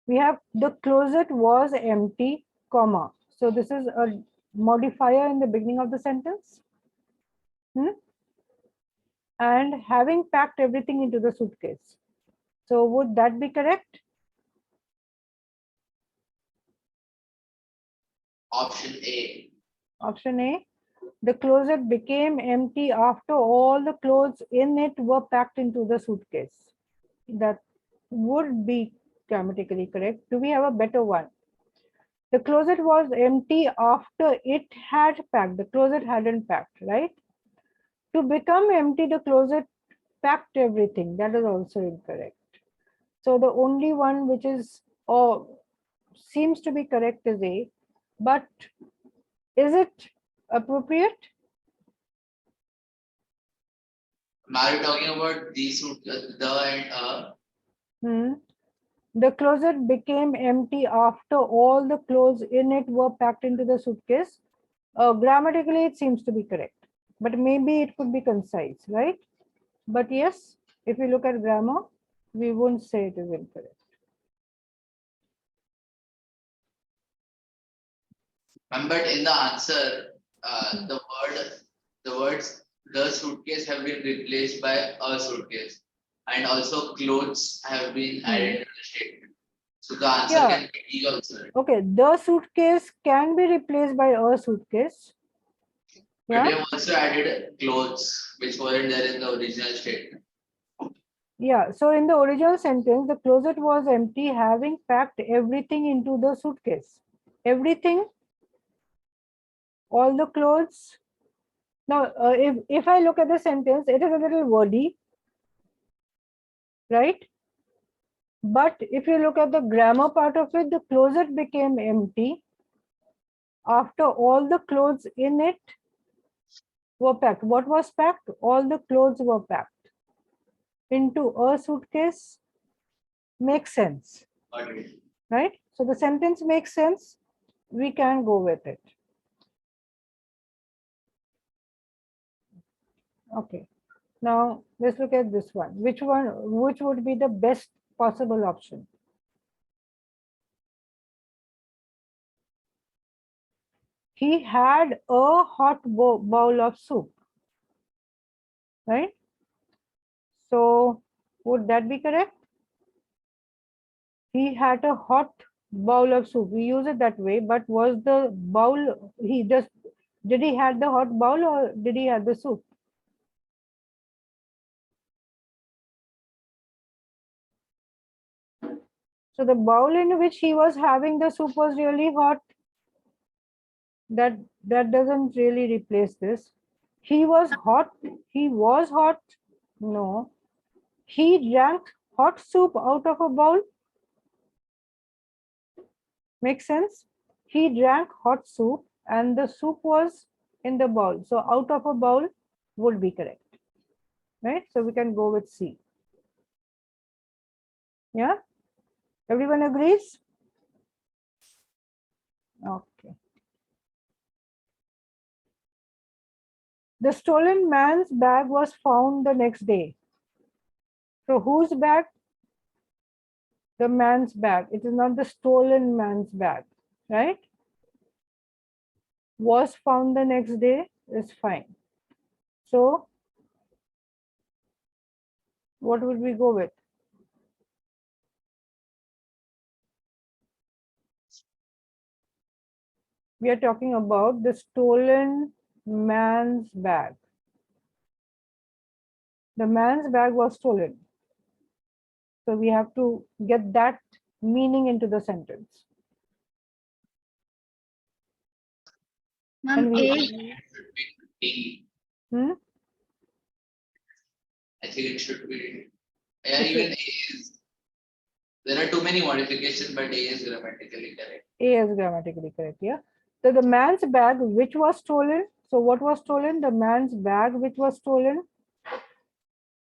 We have the closet was empty, comma. So this is a modifier in the beginning of the sentence. And having packed everything into the suitcase. So would that be correct? Option A. Option A. The closet became empty after all the clothes in it were packed into the suitcase. That would be grammatically correct. Do we have a better one? The closet was empty after it had packed. The closet hadn't packed, right? To become empty, the closet packed everything. That is also incorrect. So the only one which is or seems to be correct is A, but is it appropriate? Are you talking about the suit, the and The closet became empty after all the clothes in it were packed into the suitcase. Grammatically, it seems to be correct, but maybe it could be concise, right? But yes, if you look at grammar, we won't say it is incorrect. But in the answer, the words the suitcase have been replaced by a suitcase, and also clothes have been added to the statement. So the answer can be D also. Okay, the suitcase can be replaced by a suitcase. But we have also added clothes, which weren't there in the original statement. Yeah, so in the original sentence, the closet was empty, having packed everything into the suitcase. Everything, all the clothes. Now, if I look at the sentence, it is a little wordy, right? But if you look at the grammar part of it, the closet became empty after all the clothes in it were packed. What was packed? All the clothes were packed into a suitcase. Makes sense, right? So the sentence makes sense. We can go with it. Okay. Now let's look at this one. Which would be the best possible option? He had a hot bowl of soup, right? So would that be correct? He had a hot bowl of soup. We use it that way, but was the bowl, did he had the hot bowl or did he have the soup? So the bowl in which he was having the soup was really hot. That doesn't really replace this. He was hot. He was hot. No. He drank hot soup out of a bowl. Makes sense? He drank hot soup and the soup was in the bowl. So out of a bowl would be correct. right? So we can go with C. Yeah, everyone agrees? Okay. The stolen man's bag was found the next day. So whose bag? The man's bag. It is not the stolen man's bag, right? Was found the next day is fine. So what would we go with? We are talking about the stolen man's bag. The man's bag was stolen. So we have to get that meaning into the sentence. Ma'am, we- A. Should be D. I think it should be. Yeah, Okay. even A is. There are too many modifications, but A is grammatically correct. A is grammatically correct, yeah. So the man's bag which was stolen. So what was stolen? The man's bag which was stolen.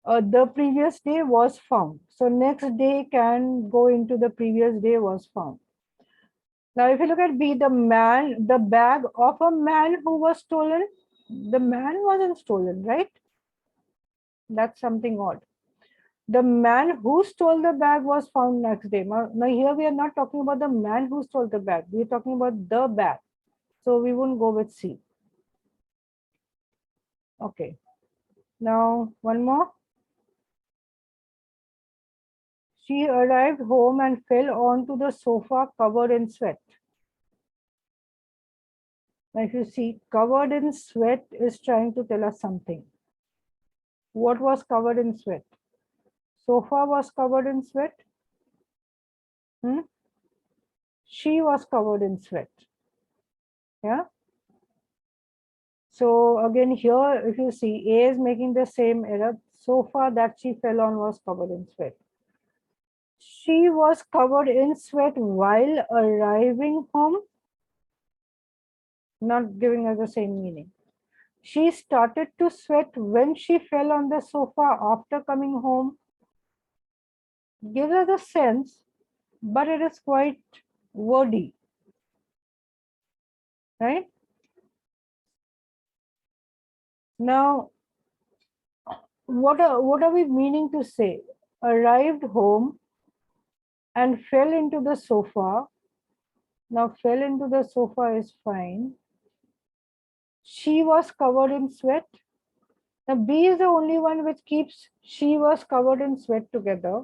The previous day was found. So next day can go into the previous day was found. Now, if you look at B, the bag of a man who was stolen, the man wasn't stolen, right? That's something odd. The man who stole the bag was found next day. Now here we are not talking about the man who stole the bag. We're talking about the bag. So we won't go with C. Okay. Now, one more. She arrived home and fell onto the sofa covered in sweat. Now, if you see, covered in sweat is trying to tell us something. What was covered in sweat? Sofa was covered in sweat. She was covered in sweat. Yeah. So again here, if you see, A is making the same error. Sofa that she fell on was covered in sweat. She was covered in sweat while arriving home. Not giving us the same meaning. She started to sweat when she fell on the sofa after coming home. Gives us a sense, but it is quite wordy, right? Now, what are we meaning to say? Arrived home and fell into the sofa. Now, fell into the sofa is fine. She was covered in sweat. Now, B is the only one which keeps she was covered in sweat together.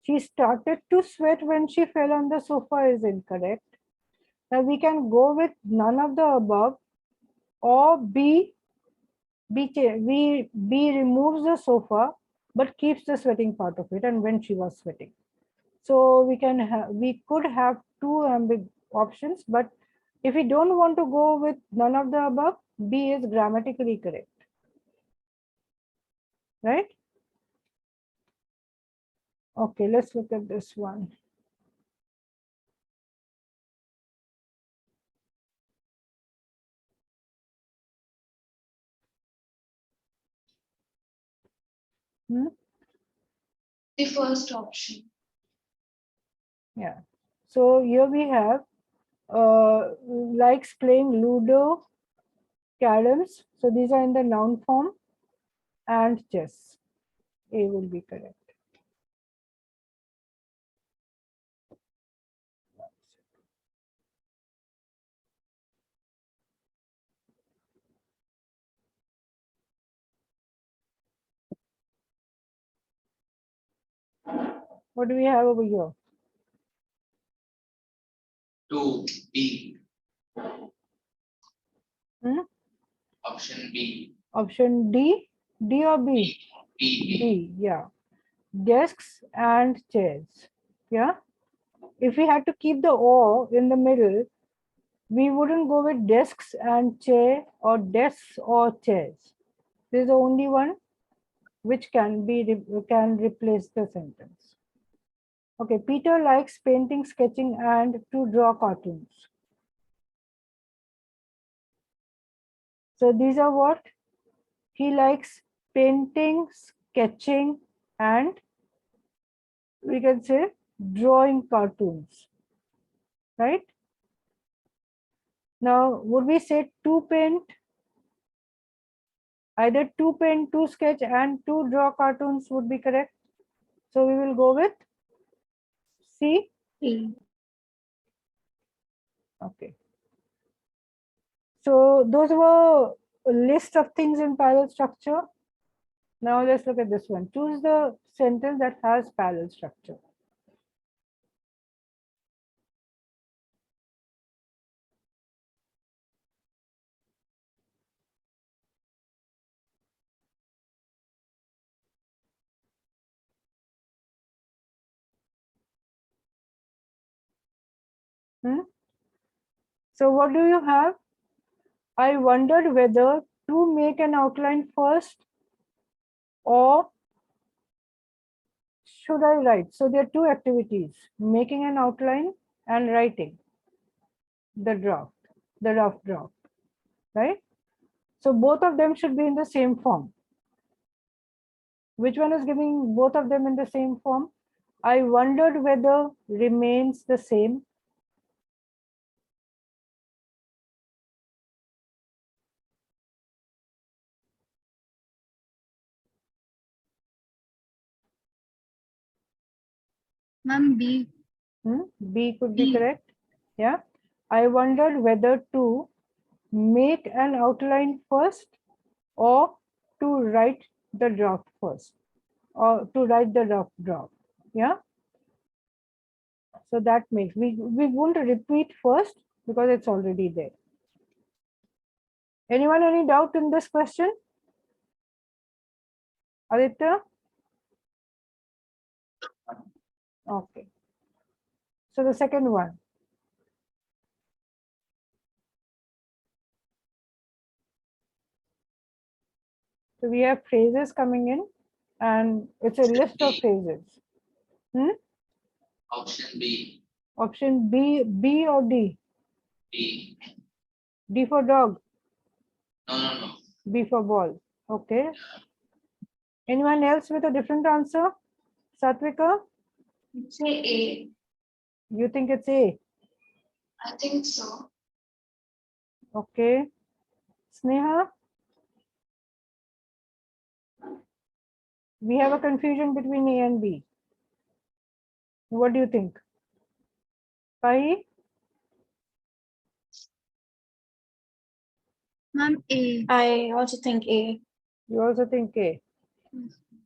She started to sweat when she fell on the sofa is incorrect. Now, we can go with none of the above, or B removes the sofa but keeps the sweating part of it and when she was sweating. So we could have two options, but if we don't want to go with none of the above, B is grammatically correct, right? Okay, let's look at this one. The first option. Yeah. So here we have likes playing Ludo, caroms. So these are in the noun form, and chess. A will be correct. What do we have over here? 2B. Option B. Option D? D or B? B. D, yeah. Desks and chairs. Yeah. If we had to keep the O in the middle, we wouldn't go with desks and chair or desks or chairs. This is the only one which can replace the sentence. Okay, Peter likes painting, sketching, and to draw cartoons. So these are what? He likes painting, sketching, and we can say drawing cartoons, right? Now, would we say to paint? Either to paint, to sketch, and to draw cartoons would be correct. So we will go with C. C. Okay. So those were a list of things in parallel structure. Now let's look at this one. Choose the sentence that has parallel structure. So what do you have? I wondered whether to make an outline first or should I write? So there are two activities, making an outline and writing the rough draft, right? So both of them should be in the same form. Which one is giving both of them in the same form? I wondered whether remains the same. Ma'am, B. B could be correct. Yeah. I wondered whether to make an outline first or to write the draft first or to write the rough draft. Yeah. So that makes, we won't repeat first because it's already there. Anyone, any doubt in this question? Aditya? Okay. So the second one. So we have phrases coming in and it's a list of phrases. Option B. Option B, B or D? B. D for dog? No. B for ball. Okay. Anyone else with a different answer? Satvika? Say A. You think it's A? I think so. Okay. Sneha? We have a confusion between A and B. What do you think? Pai? Ma'am, A. I also think A. You also think A?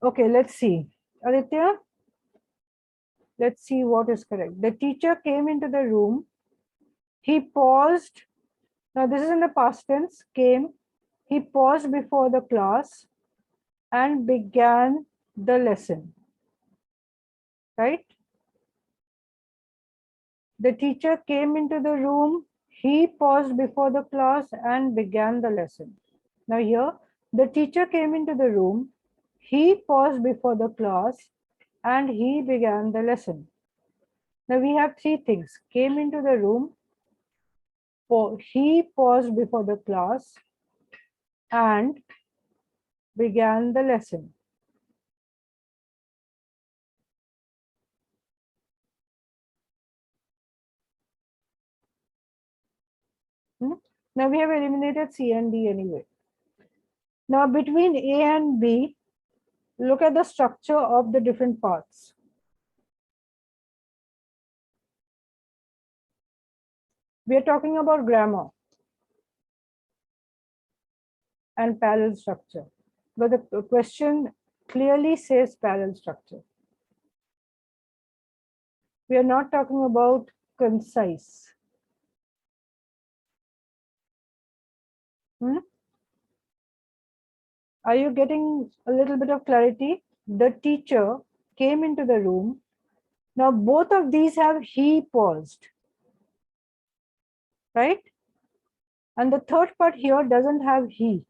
Okay, let's see. Aditya? Let's see what is correct. The teacher came into the room. He paused. Now this is in the past tense, came. He paused before the class and began the lesson, right? The teacher came into the room. He paused before the class and began the lesson. Now here, the teacher came into the room. He paused before the class and he began the lesson. Now we have three things. Came into the room. He paused before the class and began the lesson. Now we have eliminated C and D anyway. Now between A and B, look at the structure of the different parts. We are talking about grammar and parallel structure, but the question clearly says parallel structure. We are not talking about concise. Are you getting a little bit of clarity? The teacher came into the room. Now both of these have he paused, right? And the third part here doesn't have he.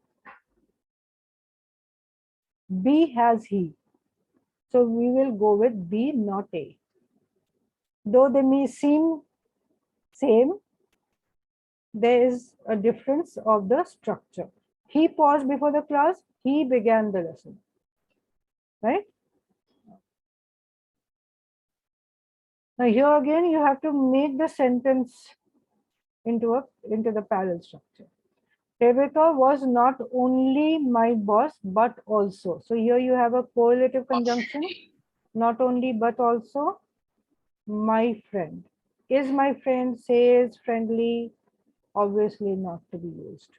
B has he. So we will go with B, not A. Though they may seem same, there is a difference of the structure. He paused before the class. He began the lesson. Right? Now here again, you have to make the sentence into the parallel structure. Rebecca was not only my boss, but also. So here you have a correlative conjunction. Not only, but also my friend. Is my friend, says, friendly, obviously not to be used.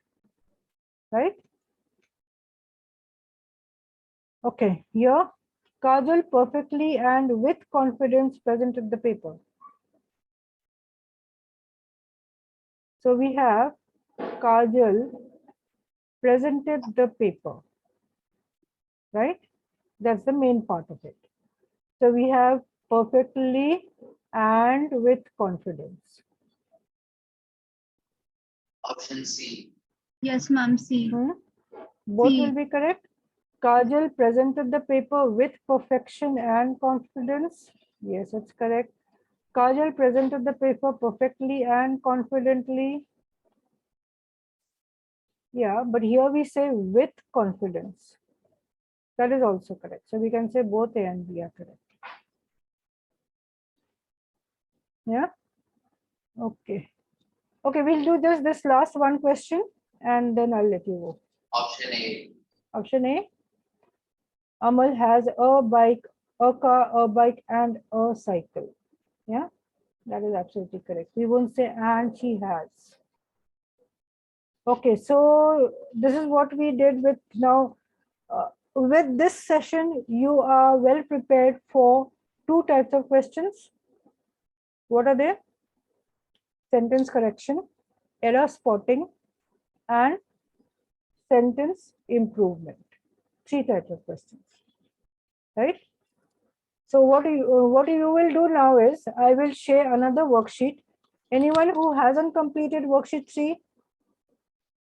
Right? Okay, here Kajal perfectly and with confidence presented the paper. So we have Kajal presented the paper, right? That's the main part of it. So we have perfectly and with confidence. Option C. Yes, ma'am. C. Both C. will be correct. Kajal presented the paper with perfection and confidence. Yes, it's correct. Kajal presented the paper perfectly and confidently. Yeah, but here we say with confidence. That is also correct. So we can say both A and B are correct. Yeah. Okay. Okay, we'll do just this last one question and then I'll let you go. Option A. Option A. Amal has a bike, a car, a bike, and a cycle. Yeah, that is absolutely correct. We won't say and she has. Okay, so this is what we did with now. With this session, you are well prepared for two types of questions. What are they? Sentence correction, error spotting, and sentence improvement. Three types of questions, right? So what you will do now is I will share another worksheet. Anyone who hasn't completed worksheet 3,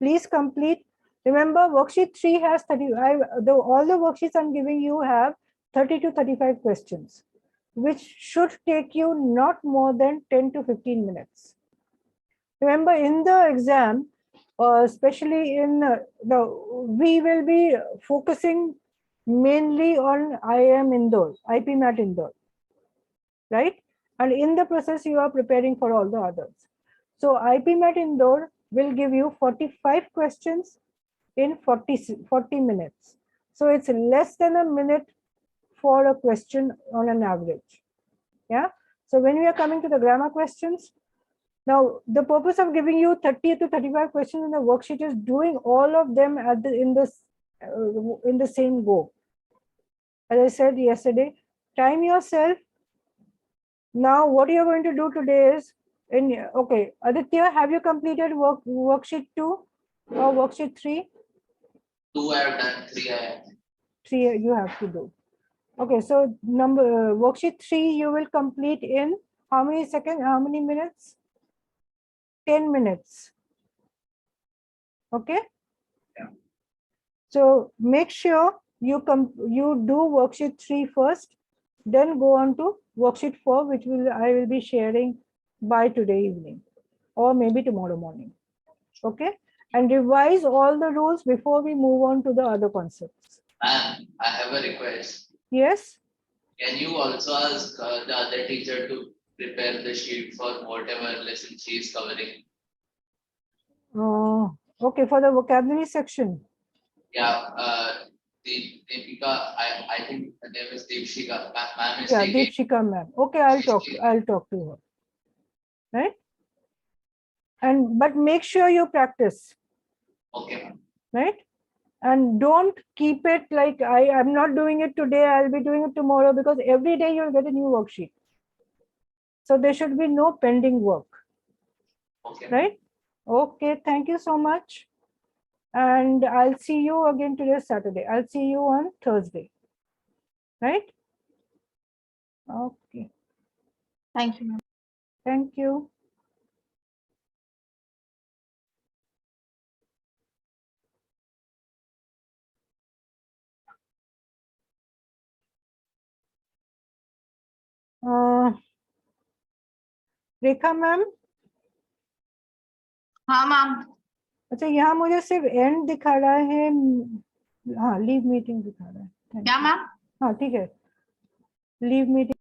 please complete. Remember, worksheet 3 has 30. All the worksheets I'm giving you have 30 to 35 questions, which should take you not more than 10 to 15 minutes. Remember, in the exam, especially in we will be focusing mainly on IIM Indore, IPMAT Indore, right? And in the process, you are preparing for all the others. So IPMAT Indore will give you 45 questions in 40 minutes. So it's less than a minute for a question on an average. Yeah. So when we are coming to the grammar questions, now the purpose of giving you 30 to 35 questions in the worksheet is doing all of them at in the same go. As I said yesterday, time yourself. Now what you're going to do today is okay, Aditya, have you completed worksheet 2 or worksheet 3? 2 I have done, 3 I have. 3 you have to do. Okay, so worksheet 3 you will complete in how many seconds, how many minutes? 10 minutes. Okay. Yeah. So make sure you do worksheet 3 first, then go on to worksheet 4, which I will be sharing by today evening or maybe tomorrow morning. Okay, and revise all the rules before we move on to the other concepts. Ma'am, I have a request. Yes. Can you also ask the other teacher to prepare the sheet for whatever lesson she is covering? Okay, for the vocabulary section. Yeah, Deepika, I think her name is Deepshika. Ma'am is Yeah, taking. Deepshika ma'am. Okay, I'll talk to her. Right? But make sure you practice. Okay, ma'am. Right? And don't keep it like I'm not doing it today, I'll be doing it tomorrow, because every day you'll get a new worksheet. So there should be no pending work. Okay. Right? Okay, thank you so much. And I'll see you again today, Saturday. I'll see you on Thursday. Right? Okay. Thank you, ma'am. Thank you. Rekha ma'am. हाँ ma'am. अच्छा यहाँ मुझे सिर्फ and दिखा रहा है, हाँ leave meeting दिखा रहा है। क्या मैम? हाँ ठीक है, लीव मीटिंग